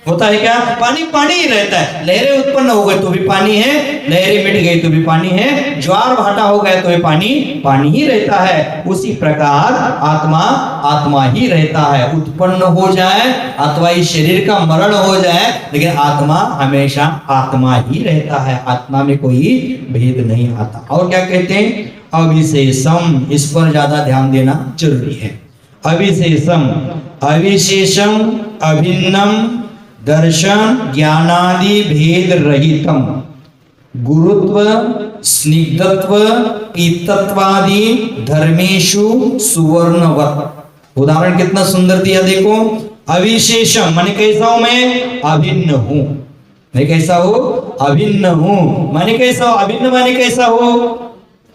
होता है क्या? पानी पानी ही रहता है। लहरें उत्पन्न हो गई तो भी पानी है, लहरें मिट गई तो भी पानी है, ज्वार भाटा हो गया तो भी पानी पानी ही रहता है। उसी प्रकार आत्मा आत्मा ही रहता है। उत्पन्न हो जाए अथवा इस शरीर का मरण हो जाए, लेकिन आत्मा हमेशा आत्मा ही रहता है। आत्मा में कोई भेद नहीं आता। और क्या कहते हैं? अविशेषम। इस पर ज्यादा ध्यान देना जरूरी है। अविशेषम, अविशेषम अभिन्नम दर्शन ज्ञानादि भेद रहितम गुरुत्व स्निग्धत्व पीतत्वादि धर्मेशु सुवर्णवत। उदाहरण कितना सुंदर दिया देखो। अविशेषम माने कैसा हूं मैं? अभिन्न हूं। मैं कैसा हूं? अभिन्न हूं। माने कैसा हूं? अभिन्न माने कैसा हो?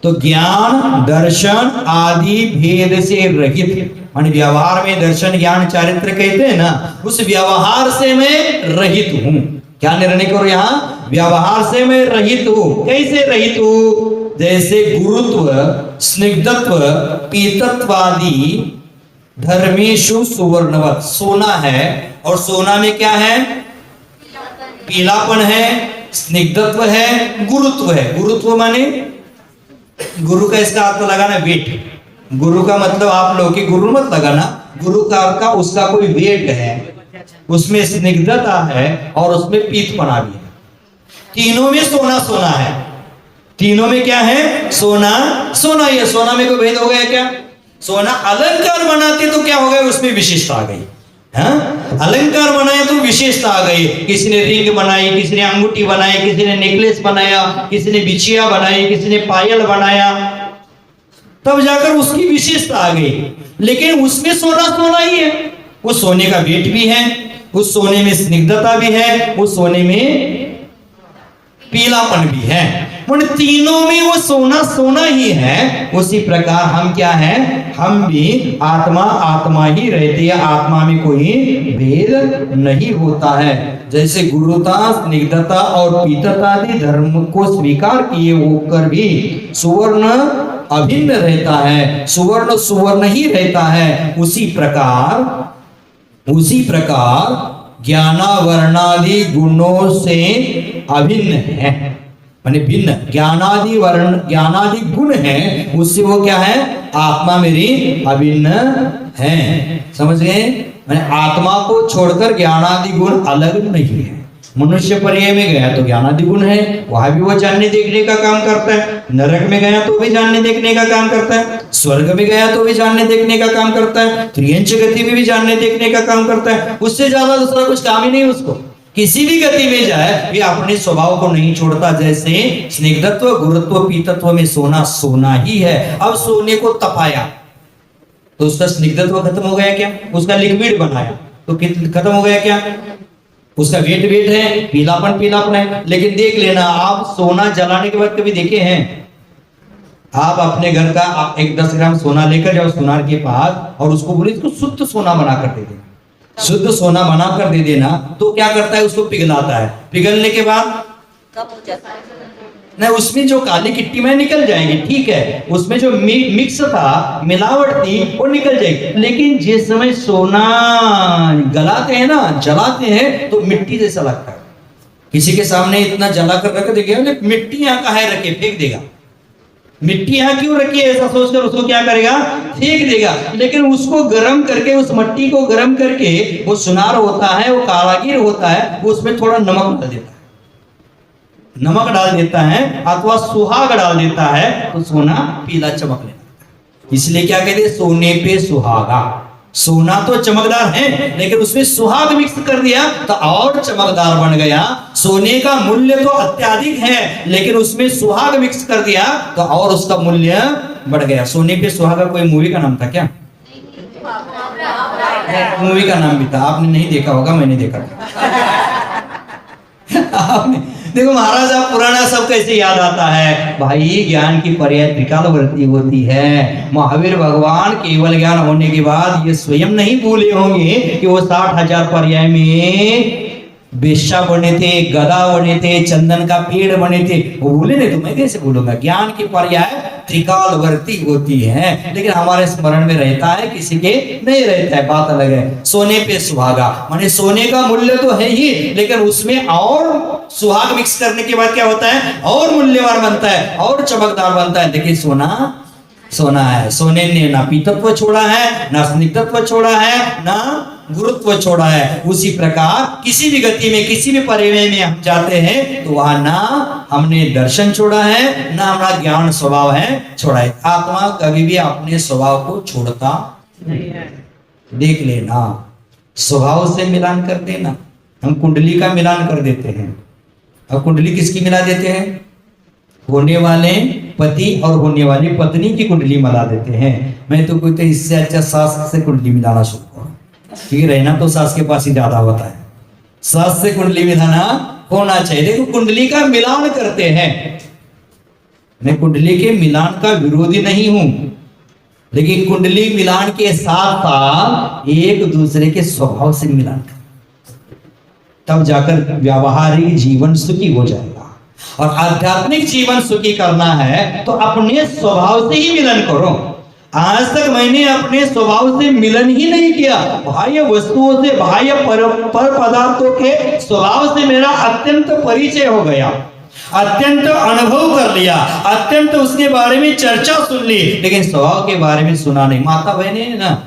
तो ज्ञान दर्शन आदि भेद से रहित, माने व्यवहार में दर्शन ज्ञान चारित्र कहते हैं ना, उस व्यवहार से मैं रहित हूं। क्या निर्णय करो यहां? व्यवहार से मैं रहित हूं। कैसे रहित हूं? जैसे गुरुत्व स्निग्धत्व पीतत्वादि धर्मेशु सुवर्णवत। सोना है और सोना में क्या है? पीलापन है, स्निग्धत्व है, गुरुत्व है। गुरुत्व माने गुरु का इसका अर्थ लगाना वेट। गुरु का मतलब आप लोग की गुरु मत लगाना, गुरु का अर्थ का उसका कोई वेट है, उसमें स्निग्धता है और उसमें पीतपना भी है। तीनों में सोना सोना है। तीनों में क्या है? सोना सोना ही है। सोना में कोई भेद हो गया क्या? सोना अलंकार बनाते तो क्या हो गया? उसमें विशेषता आ गई। हाँ? अलंकार बनाया तो विशेषता आ गई। किसी ने रिंग बनाई, किसी ने अंगूठी बनाई, किसी ने नेकलेस बनाया, किसी ने बिछिया बनाई, किसी ने पायल बनाया, तब जाकर उसकी विशेषता आ गई। लेकिन उसमें सोना सोना ही है। उस सोने का वेट भी है, उस सोने में स्निग्धता भी है, उस सोने में पीलापन भी है। उन तीनों में वो सोना सोना ही है। उसी प्रकार हम क्या हैं? हम भी आत्मा आत्मा ही रहते हैं। आत्मा में कोई भेद नहीं होता है। जैसे गुरुता स्निग्धता और पीतता आदि धर्म को स्वीकार किए होकर भी सुवर्ण अभिन्न रहता है, सुवर्ण सुवर्ण ही रहता है। उसी प्रकार ज्ञानावर्णादि गुणों से अभिन्न है, माने भिन्न। ज्ञानादि वर्ण ज्ञानादि गुण है, उससे वो क्या है? आत्मा मेरी अभिन्न है। समझ गए? माने आत्मा को छोड़कर ज्ञानादि गुण अलग नहीं है। मनुष्य पर्याय में गया तो ज्ञानादि गुण है, वहां भी वो जानने देखने का काम करता है। नरक में गया तो भी जानने देखने का काम करता है, स्वर्ग में गया तो भी जानने देखने का काम करता है, त्रियंच गति में भी जानने देखने का काम करता है। उससे ज्यादा दूसरा कुछ काम ही नहीं उसको। किसी भी गति में जाए ये अपने स्वभाव को नहीं छोड़ता। जैसे स्निग्धत्व गुरुत्व पीतत्व में सोना सोना ही है। अब सोने को तपाया तो उसका स्निग्धत्व खत्म हो गया क्या? उसका लिक्विड बनाया तो खत्म हो गया क्या? उसका वेट है, पीलापन है। लेकिन देख लेना, आप सोना जलाने के बाद कभी देखे हैं? आप अपने घर का आप 10 ग्राम सोना लेकर जाओ सुनार के पास और उसको बोले इसको शुद्ध सोना बनाकर दे देना। शुद्ध सोना बनाकर दे देना तो क्या करता है? उसको पिघलाता है। पिघलने के बाद नहीं, उसमें जो काली किट्टी में निकल जाएगी, ठीक है। उसमें जो मिक्स था, मिलावट थी, वो निकल जाएगी। लेकिन जिस समय सोना गलाते हैं ना, जलाते हैं तो मिट्टी जैसा लगता है। किसी के सामने इतना जला कर रख देगा, मिट्टी यहाँ कहाँ है रखे, फेंक देगा। मिट्टी यहाँ क्यों रखी है ऐसा सोचकर उसको क्या करेगा? फेंक देगा। लेकिन उसको गर्म करके, उस मिट्टी को गर्म करके, वो सुनार होता है, वो कारागिर होता है, वो उसमें थोड़ा नमक डाल देता है। नमक डाल देता है अथवा सुहाग डाल देता है तो सोना पीला चमक लेता है। इसलिए क्या कहते हैं? सोने पे सुहागा। सोना तो चमकदार है, लेकिन उसमें सुहाग मिक्स कर दिया तो और चमकदार बन गया। सोने का मूल्य तो अत्यधिक है, लेकिन उसमें सुहाग मिक्स कर दिया तो और उसका मूल्य बढ़ गया। सोने पे सुहागा कोई मूवी का नाम था क्या? मूवी का नाम भी था, आपने नहीं देखा होगा, मैंने देखा था। आपने देखो महाराज, आप पुराना सब कैसे याद आता है भाई। ज्ञान की पर्याय त्रिकालवर्ती होती है। महावीर भगवान केवल ज्ञान होने के बाद ये स्वयं नहीं भूले होंगे कि वो 60,000 पर्याय में बेश्या बने थे, गदा बने थे, चंदन का पेड़ बने थे, वो बोले नहीं तो मैं कैसे बोलूंगा। ज्ञान की पर्याय त्रिकालवर्ती होती है, लेकिन हमारे स्मरण में रहता है, किसी के नहीं रहता है, बात अलग है। सोने पे सुहागा, माने सोने का मूल्य तो है ही, लेकिन उसमें और सुहाग मिक्स करने के बाद क्या होता है, और मूल्यवान बनता है, और चमकदार बनता है। देखिए सोना सोना है, सोने ने ना पीतत्व छोड़ा है, ना स्निग्धत्व छोड़ा है, ना गुरुत्व छोड़ा है। उसी प्रकार किसी भी गति में, किसी भी परिणय में हम जाते हैं तो वहां ना हमने दर्शन छोड़ा है, ना हमारा ज्ञान स्वभाव है छोड़ा है। आत्मा कभी भी अपने स्वभाव को छोड़ता नहीं है। देख लेना, स्वभाव से मिलान कर देना। हम कुंडली का मिलान कर देते हैं। अब कुंडली किसकी मिला देते हैं? होने वाले पति और होने वाली पत्नी की कुंडली मिला देते हैं। मैं तो कहते इससे अच्छा सास से कुंडली मिलाना शुरू करो, क्योंकि रहना तो सास के पास ही ज्यादा होता है। सास से कुंडली मिलाना होना चाहिए। देखो कुंडली का मिलान करते हैं। मैं कुंडली के मिलान का विरोधी नहीं हूं, लेकिन कुंडली मिलान के साथ साथ एक दूसरे के स्वभाव से मिलान कर, तब जाकर व्यावहारिक जीवन सुखी हो जाएगा। और आध्यात्मिक जीवन सुखी करना है तो अपने स्वभाव से ही मिलन करो। आज तक मैंने अपने स्वभाव से मिलन ही नहीं किया। बाह्य वस्तुओं से, बाह्य पर पदार्थों के स्वभाव से मेरा अत्यंत परिचय हो गया, अत्यंत अनुभव कर लिया, अत्यंत उसके बारे में चर्चा सुन ली, लेकिन स्वभाव के बारे में सुना नहीं। माता बहने ना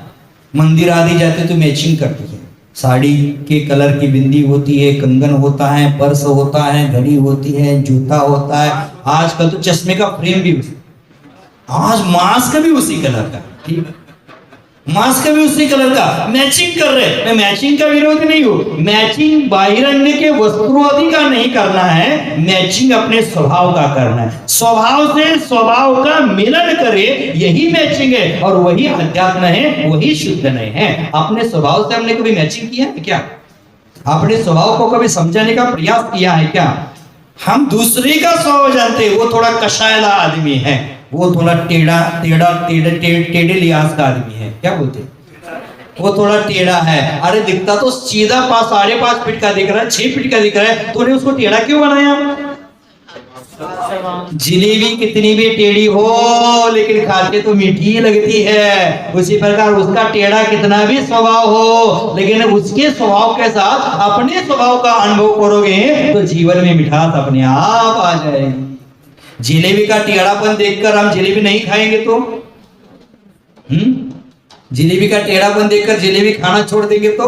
मंदिर आदि जाते तो मैचिंग करती है, साड़ी के कलर की बिंदी होती है, कंगन होता है, पर्स होता है, घड़ी होती है, जूता होता है, आजकल तो चश्मे का फ्रेम भी, आज मास्क भी उसी कलर का, ठीक, मास्क भी उसी कलर का, मैचिंग कर रहे। मैं मैचिंग का विरोध नहीं हूं, मैचिंग बाहिरन्य के वस्त्रों आदि का नहीं करना है, मैचिंग अपने स्वभाव का करना है। स्वभाव से स्वभाव का मिलन करे, यही मैचिंग है, और वही अध्यात्म है, वही शुद्ध नहीं है। अपने स्वभाव से हमने कभी मैचिंग किया है क्या? अपने स्वभाव को कभी समझाने का प्रयास किया है क्या? हम दूसरे का स्वभाव जानते हैं, वो थोड़ा कशायला आदमी है, वो थोड़ा टेढ़े लिहाज का आदमी है, क्या बोलते हैं, वो थोड़ा टेढ़ा है। अरे दिखता तो सीधा 5.5 फीट का दिख रहा है, 6 फीट का दिख रहा है, तूने उसको टेढ़ा क्यों बनाया? जलेबी कितनी भी टेढ़ी हो, लेकिन खाते तो मीठी लगती है। उसी प्रकार उसका टेढ़ा कितना भी स्वभाव हो, लेकिन उसके स्वभाव के साथ अपने स्वभाव का अनुभव करोगे तो जीवन में मिठास अपने आप आ जाएगी। जलेबी का टेढ़ापन देखकर हम जलेबी नहीं खाएंगे तो जलेबी का टेढ़ापन देखकर जलेबी खाना छोड़ देंगे तो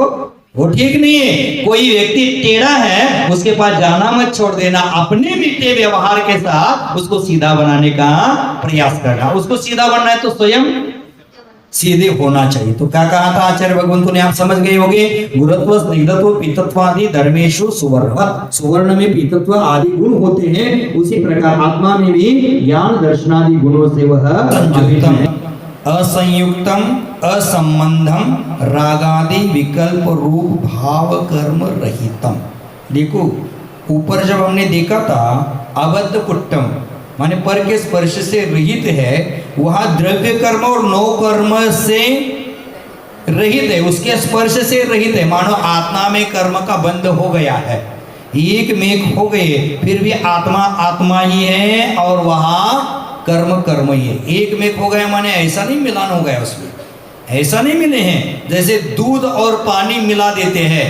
वो ठीक नहीं है। कोई व्यक्ति टेढ़ा है, उसके पास जाना मत छोड़ देना, अपने मीठे व्यवहार के साथ उसको सीधा बनाने का प्रयास करना। उसको सीधा बनना है तो स्वयं सीधे होना चाहिए। तो क्या कहा था आचार्य भगवंतों ने, आप समझ गए होंगे। गुरुत्व, स्निग्धत्व, पीतत्व आदि धर्मेशु सुवर्ण, सुवर्ण में पीतत्व आदि गुण होते हैं, उसी प्रकार आत्मा में भी ज्ञान दर्शनादि गुणों से वह असंयुक्तम असंबंधम रागादि विकल्प रूप भाव कर्म रहितम। देखो ऊपर जब हमने देखा था अबद्ध पुट्टम माने पर के स्पर्श से रहित है, वहां द्रव्य कर्म और नो कर्म से रहित है, उसके स्पर्श से रहित है। मानो आत्मा में कर्म का बंध हो गया है, एक मेघ हो गए, फिर भी आत्मा आत्मा ही है और वहां कर्म कर्म ही है। एक मेघ हो गया माने ऐसा नहीं मिलान हो गया, उसमें ऐसा नहीं मिले हैं। जैसे दूध और पानी मिला देते हैं,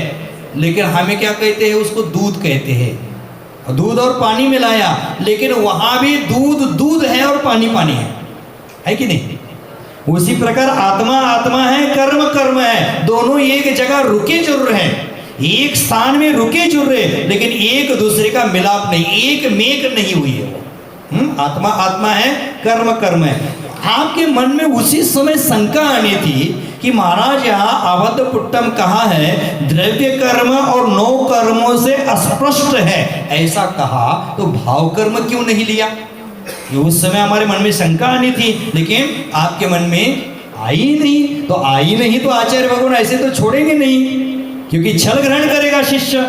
लेकिन हमें क्या कहते हैं, उसको दूध कहते हैं, दूध और पानी मिलाया, लेकिन वहां भी दूध दूध है और पानी पानी है कि नहीं? उसी प्रकार आत्मा आत्मा है, कर्म कर्म है, दोनों एक जगह रुके जुड़ रहे हैं, एक स्थान में रुके जुड़ रहे, लेकिन एक दूसरे का मिलाप नहीं, एक मेघ नहीं हुई है। आत्मा आत्मा है, कर्म कर्म है। आपके मन में उसी समय शंका आनी थी कि महाराज यहाँ अबद्ध पुट्टम कहा है, द्रव्य कर्म और नो कर्मों से अस्पष्ट है, ऐसा कहा तो भाव कर्म क्यों नहीं लिया? ये उस समय हमारे मन में शंका आनी थी, लेकिन आपके मन में आई नहीं। तो आई नहीं तो आचार्य भगवान ऐसे तो छोड़ेंगे नहीं, क्योंकि छल ग्रहण करेगा शिष्य,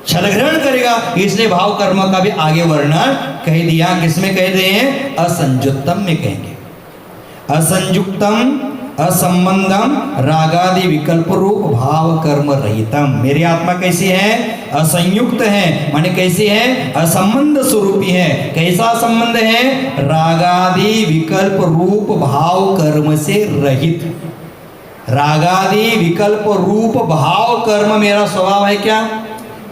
छल ग्रहण करेगा, इसलिए भाव कर्म का भी आगे वर्णन कह दिया। किसमें कह रहे हैं? असंयुक्तम में कहेंगे। असंयुक्तम असंबंधम रागादि विकल्प रूप भाव कर्म रहितम। मेरी आत्मा कैसी है? असंयुक्त है, माने कैसी है? असंबंध स्वरूपी है। कैसा संबंध है? रागादि विकल्प रूप भाव कर्म से रहित। रागादि विकल्प रूप भाव कर्म मेरा स्वभाव है क्या?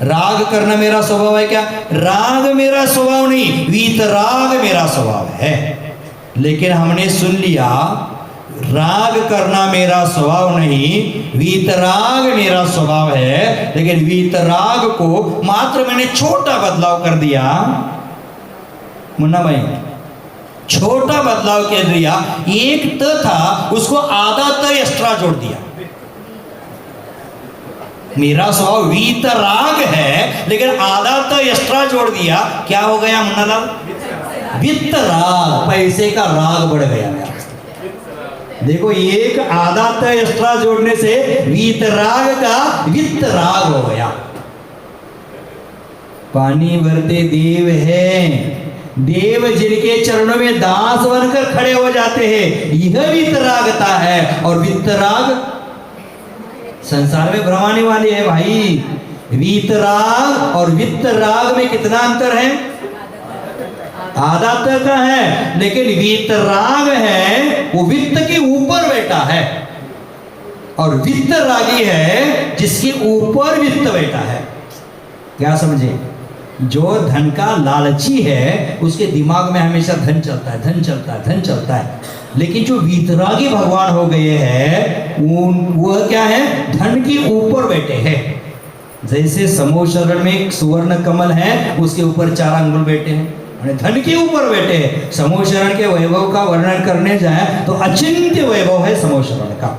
राग करना मेरा स्वभाव है क्या? राग मेरा स्वभाव नहीं, वीतराग मेरा स्वभाव है। लेकिन हमने सुन लिया राग करना मेरा स्वभाव नहीं, वीतराग मेरा स्वभाव है। लेकिन वीतराग को मात्र मैंने छोटा बदलाव कर दिया। मुन्ना भाई, छोटा बदलाव कर दिया। एक त था, उसको आधा त एक्स्ट्रा जोड़ दिया। मेरा स्वभाव वीतराग है, लेकिन आधा त एक्स्ट्रा जोड़ दिया। क्या हो गया मुन्ना लाल? वित्तराग, पैसे का राग बढ़ गया मेरा। देखो, एक आधा त एक्स्ट्रा जोड़ने से वीतराग का वित्तराग हो गया। पानी भरते देव हैं, देव जिनके चरणों में दास बनकर खड़े हो जाते हैं, यह वितरागता है। और वितराग संसार में भ्रमाने वाली है भाई। वीतराग और वित्तराग में कितना अंतर है? आधा तक का है। लेकिन वीतराग है वो वित्त के ऊपर बैठा है, और वित्तरागी है जिसके ऊपर वित्त बैठा है। क्या समझे? जो धन का लालची है उसके दिमाग में हमेशा धन चलता है, धन चलता है, धन चलता है। लेकिन जो वीतरागी भगवान हो गए हैं वो क्या है? धन के ऊपर बैठे हैं। जैसे समूह शरण में एक सुवर्ण कमल है, उसके ऊपर 4 अंगुल बैठे हैं, धन के ऊपर बैठे हैं। समूह शरण के वैभव का वर्णन करने जाए तो अचिंत्य वैभव है समूह शरण का,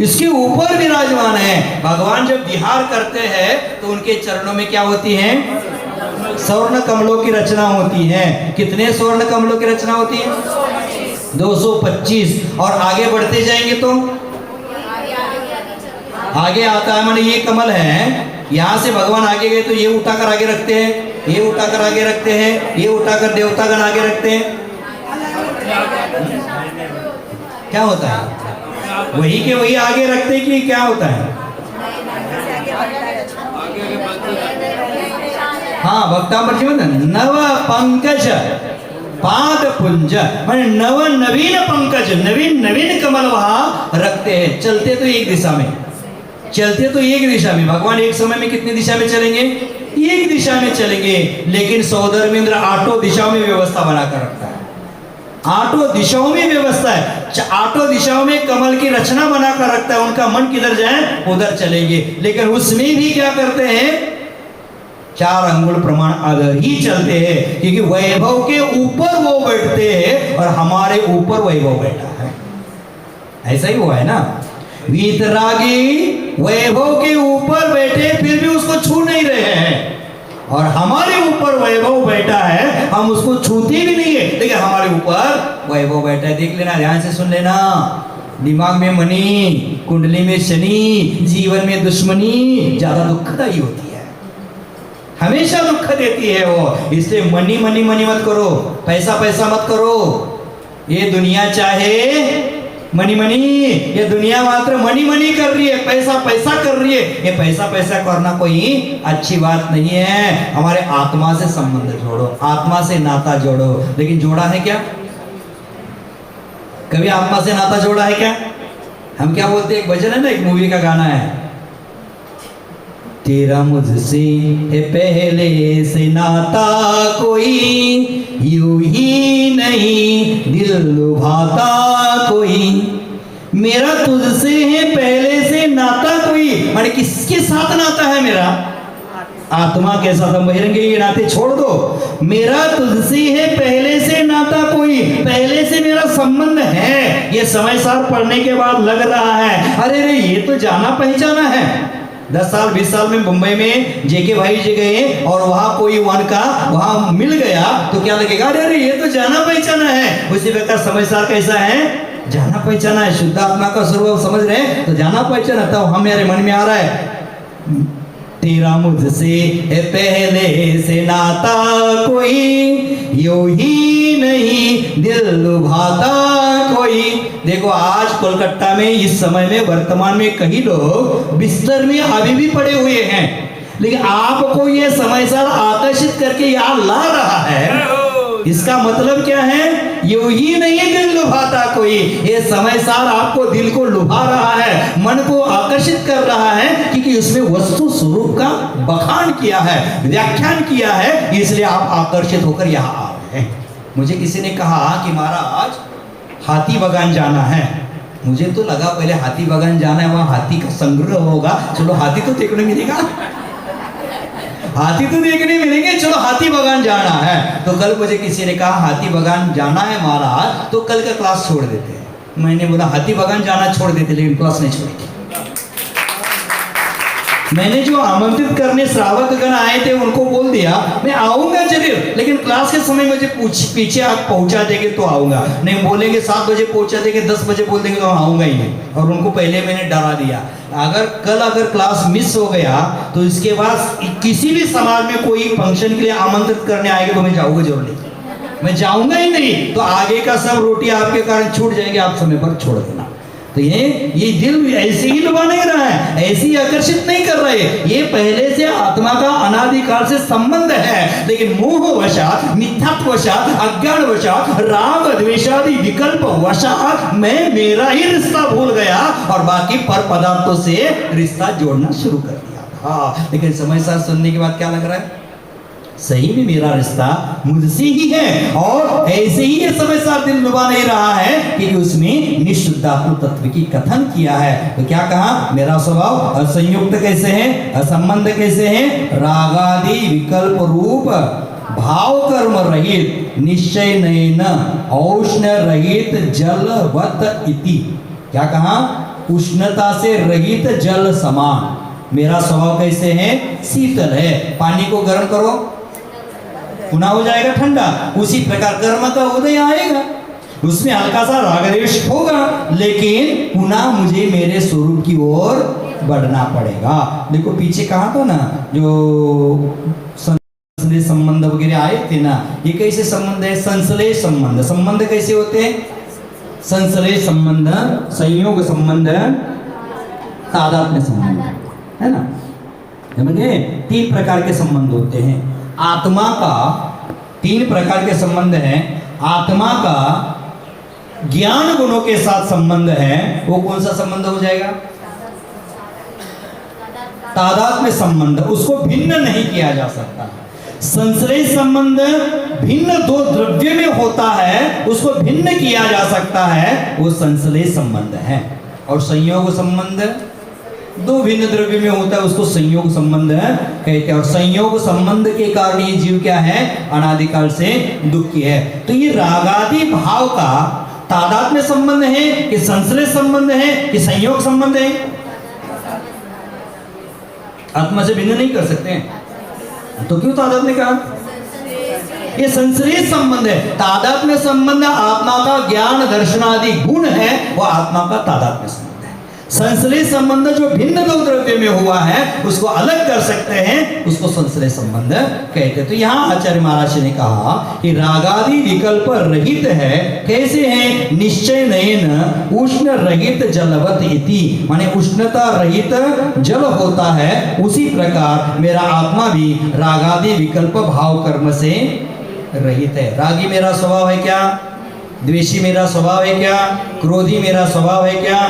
इसके ऊपर विराजमान है। भगवान जब विहार करते हैं तो उनके चरणों में क्या होती है? स्वर्ण कमलों की रचना होती है। कितने स्वर्ण कमलों की रचना होती है? 225। और आगे बढ़ते जाएंगे तो आगे आता है, माने ये कमल है, यहाँ से भगवान आगे गए तो ये उठाकर आगे रखते हैं, ये उठाकर आगे रखते हैं, ये उठाकर देवतागण आगे रखते हैं। क्या होता है? वही के वही आगे रखते कि क्या होता है? हाँ, भक्ता नव पंकज पाद पुंज, माने नव नवीन पंकज, नवीन नवीन कमल वहां रखते हैं। चलते तो एक दिशा में, चलते तो एक दिशा में। भगवान एक समय में कितनी दिशा में चलेंगे? एक दिशा में चलेंगे। लेकिन सौधर्मेंद्र 8 दिशाओं में व्यवस्था बनाकर रखता है। 8 दिशाओं में व्यवस्था है, 8 दिशाओं में कमल की रचना बनाकर रखता है। उनका मन किधर जाए उधर चलेंगे। लेकिन उसमें भी क्या करते हैं? 4 अंगुल प्रमाण अगर ही चलते हैं, क्योंकि वैभव के ऊपर वो बैठते हैं और हमारे ऊपर वैभव बैठा है। ऐसा ही हुआ है ना? वीतरागी वैभव के ऊपर बैठे फिर भी उसको छू नहीं रहे हैं, और हमारे ऊपर वैभव बैठा है, हम उसको छूते भी नहीं है, लेकिन हमारे ऊपर वैभव बैठा है। देख लेना, ध्यान से सुन लेना। दिमाग में मनी, कुंडली में शनि, जीवन में दुश्मनी ज्यादा दुखदाई होती है, हमेशा दुख देती है वो। इसलिए मनी मनी मनी मत करो, पैसा पैसा मत करो। ये दुनिया चाहे मनी मनी, ये दुनिया मात्र मनी मनी कर रही है, पैसा पैसा कर रही है। ये पैसा पैसा करना कोई अच्छी बात नहीं है। हमारे आत्मा से संबंध जोड़ो, आत्मा से नाता जोड़ो। लेकिन जोड़ा है क्या? कभी आत्मा से नाता जोड़ा है क्या? हम क्या बोलते हैं, एक भजन है ना, एक मूवी का गाना है, तेरा मुझसे है पहले से नाता कोई, यूं ही नहीं दिल लुभाता कोई। मेरा तुझसे है पहले से नाता कोई, माने किसके साथ नाता है मेरा? आत्मा के साथ। हम बहिरंगे ये नाते छोड़ दो। मेरा तुझसे है पहले से नाता कोई, पहले से मेरा संबंध है। ये समय सार पढ़ने के बाद लग रहा है, अरे रे ये तो जाना पहचाना है। 10 साल 20 साल में मुंबई में जेके भाई जी गए और वहां कोई वन का वहां मिल गया तो क्या लगेगा? अरे ये तो जाना पहचाना है। उसी प्रकार समय सार कैसा है? जाना पहचाना है। शुद्ध आत्मा का स्वरूप समझ रहे हैं तो जाना पहचाना। तब हमारे मन में आ रहा है, तेरा मुझसे है पहले से नाता कोई, यूं ही नहीं दिल लुभाता कोई। कोई, देखो आज कोलकाता में इस समय में वर्तमान में कई लोग बिस्तर में अभी भी पड़े हुए हैं, लेकिन आपको ये समय सार आकर्षित करके यहाँ ला रहा है। इसका मतलब क्या है? यू ही नहीं दिल लुभाता कोई, ये समय सार आपको दिल को लुभा रहा है, मन को आकर्षित कर रहा है, क्योंकि उसमें वस्तु स्वरूप का बखान किया है, व्याख्यान किया है, इसलिए आप आकर्षित होकर यहाँ आ रहे हैं। मुझे किसी ने कहा कि महाराज हाथी बागान जाना है। मुझे तो लगा पहले हाथी बागान जाना है, वहां हाथी का संग्रह होगा, चलो हाथी तो देखने मिलेगा, हाथी तो देखने मिलेंगे, चलो हाथी बागान जाना है। तो कल मुझे किसी ने कहा हाथी बागान जाना है महाराज, तो कल का क्लास छोड़ देते हैं। मैंने बोला हाथी बागान जाना छोड़ देते, लेकिन क्लास नहीं छोड़ेगी। मैंने जो आमंत्रित करने श्रावक गण आए थे उनको बोल दिया मैं आऊंगा जरूर, लेकिन क्लास के समय मुझे पीछे आप पहुंचा देंगे तो आऊंगा, नहीं बोलेंगे 7 बजे पहुंचा देंगे, 10 बजे बोल देंगे तो आऊंगा ही नहीं। और उनको पहले मैंने डरा दिया, अगर क्लास मिस हो गया तो इसके बाद किसी भी समाज में कोई फंक्शन के लिए आमंत्रित करने आएगा तो मैं जाऊंगा जरूर नहीं, मैं जाऊंगा ही नहीं, तो आगे का सब रोटी आपके कारण छूट जाएगी, आप समय पर छोड़ देना। तो ये दिल ऐसे ही लुभा नहीं रहा है, ऐसे ही आकर्षित नहीं कर रहे, ये पहले से आत्मा का अनादिकाल से संबंध है, लेकिन मोहवशात, मिथ्यात्वशात, अज्ञानवशात, राग द्वेषादि विकल्प वशात मैं मेरा ही रिश्ता भूल गया और बाकी पर पदार्थों से रिश्ता जोड़ना शुरू कर दिया। हाँ, लेकिन समय साथ सुनने के बाद क्या लग रहा है? सही में मेरा रिश्ता मुझसे ही है, और ऐसे ही ये समय साथ दिल लुभा नहीं रहा है कि उसमें निःशुद्धात्म तत्व की कथन किया है। तो क्या कहा? मेरा स्वभाव असंयुक्त कैसे है, असंबंध कैसे है, रागादि विकल्प रूप भाव कर्म रहित निश्चय नयन औष्ण रहित जलवत इति। क्या कहा? उष्णता से रहित जल समान मेरा स्वभाव कैसे है? शीतल है। पानी को गर्म करो पुनः हो जाएगा ठंडा, उसी प्रकार कर्म का उदय आएगा, उसमें हल्का सा रागद्वेष होगा, लेकिन पुनः मुझे मेरे स्वरूप की ओर बढ़ना पड़ेगा। देखो पीछे कहा था ना जो संश्लेष संबंध वगैरह आए थे ना, ये कैसे संबंध है? संश्लेष संबंध। संबंध कैसे होते हैं? संश्लेष संबंध, संयोग संबंध, तादात्म्य संबंध, है ना। समझे? 3 प्रकार के संबंध होते हैं। आत्मा का 3 प्रकार के संबंध हैं। आत्मा का ज्ञान गुणों के साथ संबंध है, वो कौन सा संबंध हो जाएगा? तादात्म्य संबंध, उसको भिन्न नहीं किया जा सकता। संश्लेष संबंध भिन्न 2 द्रव्य में होता है, उसको भिन्न किया जा सकता है, वो संश्लेष संबंध है। और संयोग संबंध 2 भिन्न द्रव्य में होता है, उसको संयोग संबंध कहते हैं। और संयोग संबंध के कारण ये जीव क्या है? अनादिकाल से दुखी है। तो ये रागादि भाव का तादात्म्य संबंध है कि संश्लेष संबंध है कि संयोग संबंध है? आत्मा से भिन्न नहीं कर सकते हैं, तो क्यों तादात्म्य कहा? ये संश्लेष संबंध है। तादात्म्य संबंध आत्मा का ज्ञान दर्शन आदि गुण है, वो आत्मा का तादात्म्य संबंध है। संश्लेष संबंध जो भिन्न 2 द्रव्य में हुआ है उसको अलग कर सकते हैं, उसको संश्लेष संबंध कहते हैं। तो यहाँ आचार्य महाराज ने कहा कि रागादि विकल्प रहित है। कैसे है? निश्चय नयन उष्ण रहित जलवत इति, माने उष्णता रहित जल होता है, उसी प्रकार मेरा आत्मा भी रागादि विकल्प भाव कर्म से रहित है। रागी मेरा स्वभाव है क्या? द्वेषी मेरा स्वभाव है क्या? क्रोधी मेरा स्वभाव है क्या?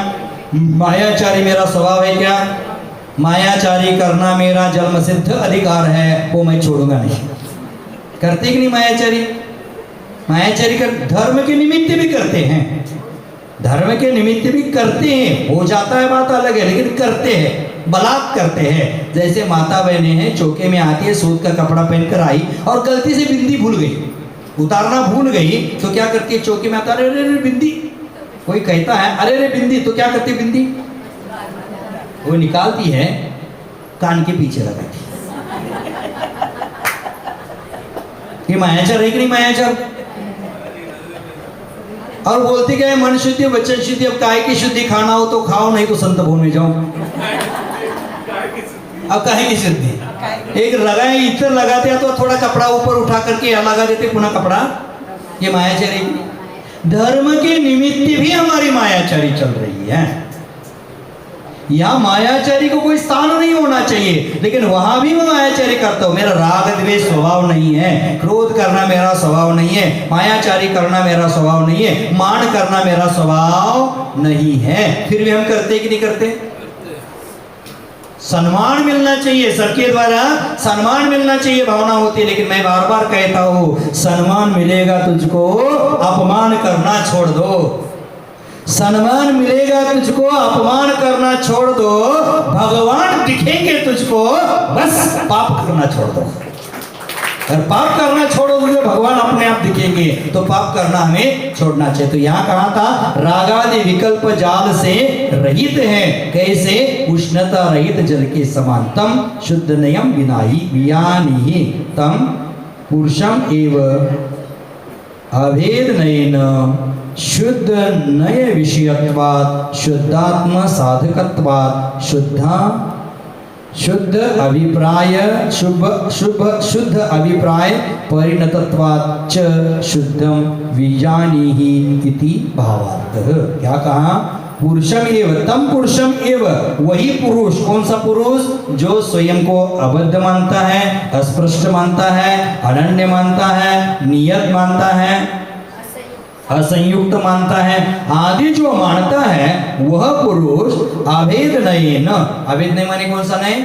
मायाचारी मेरा स्वभाव है क्या? मायाचारी करना मेरा जन्म सिद्ध अधिकार है, वो मैं छोड़ूंगा नहीं। करते कि नहीं मायाचारी? मायाचारी कर धर्म के निमित्त भी करते हैं, धर्म के निमित्त भी करते हैं, हो जाता है बात अलग है, लेकिन करते हैं, बलात् करते हैं। जैसे माता बहनें हैं, चौके में आती है, सूत का कपड़ा पहनकर आई और गलती से बिंदी भूल गई, उतारना भूल गई, तो क्या करती है? चौके में आता, अरे अरे बिंदी, कोई कहता है अरे रे बिंदी, तो क्या करती बिंदी? वो निकालती है, कान के पीछे लगाती। ये मायाचार है कि नहीं मायाचार? और बोलती क्या है? मन शुद्धि वचन शुद्धि। अब काय की शुद्धि खाना हो तो खाओ, नहीं तो संत भवन में जाओ। अब काहे की शुद्धि? एक लगाए, इतर लगाते हैं तो थोड़ा कपड़ा ऊपर उठा करके यहाँ लगा देते, पुनः कपड़ा। ये मायाचार है। धर्म के निमित्त भी हमारी मायाचारी चल रही है। यहाँ मायाचारी को कोई स्थान नहीं होना चाहिए, लेकिन वहां भी मैं मायाचारी करता हूं। मेरा राग द्वेष स्वभाव नहीं है, क्रोध करना मेरा स्वभाव नहीं है, मायाचारी करना मेरा स्वभाव नहीं है, मान करना मेरा स्वभाव नहीं है, फिर भी हम करते कि नहीं करते? सम्मान मिलना चाहिए, सबके द्वारा सम्मान मिलना चाहिए भावना होती है। लेकिन मैं बार बार कहता हूं, सम्मान मिलेगा तुझको, अपमान करना छोड़ दो। सम्मान मिलेगा तुझको, अपमान करना छोड़ दो। भगवान दिखेंगे तुझको, बस पाप करना छोड़ दो। अगर पाप करना छोड़ोगे तो भगवान अपने आप दिखेंगे, तो पाप करना हमें छोड़ना चाहिए। तो यहाँ कहा था रागादि विकल्प जाल से रहित है, कैसे? उष्णता रहित जल के समान। तम शुद्ध नयम विनाही वियानी तम पुरुषम एव अभेद नयन शुद्ध नय विषयत्वात् शुद्धात्म साधकत्वात् शुद्ध अभिप्राय शुद्ध अभिप्राय परिणतत्वाच्च शुद्धम विजानीहि इति भावार्थः। क्या कहा? पुरुषम एव, तम पुरुषम एव, वही पुरुष। कौन सा पुरुष? जो स्वयं को अबद्ध मानता है, अस्पृष्ट मानता है, अनन्य मानता है, नियत मानता है, असंयुक्त मानता है, आदि जो मानता है वह पुरुष अभेद नयन। अभेद नहीं माने कौन सा नहीं?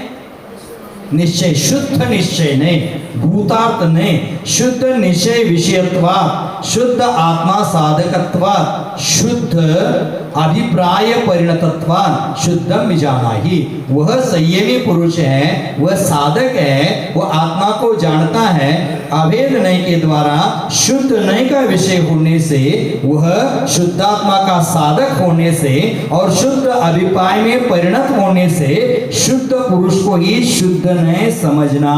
निश्चय, शुद्ध निश्चय नहीं, भूतार्थ नहीं, शुद्ध निश्चय विषयत्वात्, शुद्ध आत्मा साधकत्वात्, शुद्ध अभिप्राय परिणतत्वात् शुद्धम विजानाहि। वह संयमी पुरुष है, वह साधक है, वह आत्मा को जानता है। अभेद नय के द्वारा शुद्ध नय का विषय होने से, वह शुद्धात्मा का साधक होने से और शुद्ध अभिप्राय में परिणत होने से शुद्ध पुरुष को ही शुद्ध नय समझना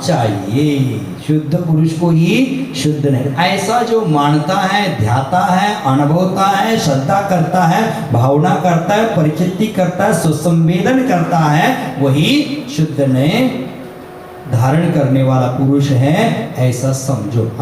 चाहिए। शुद्ध पुरुष को ही शुद्ध नहीं, ऐसा जो मानता है, ध्याता है, अनुभवता है, श्रद्धा करता है, भावना करता है, परिचिति करता है, सुसंवेदन करता है, वही शुद्ध नय धारण करने वाला पुरुष है, ऐसा समझो।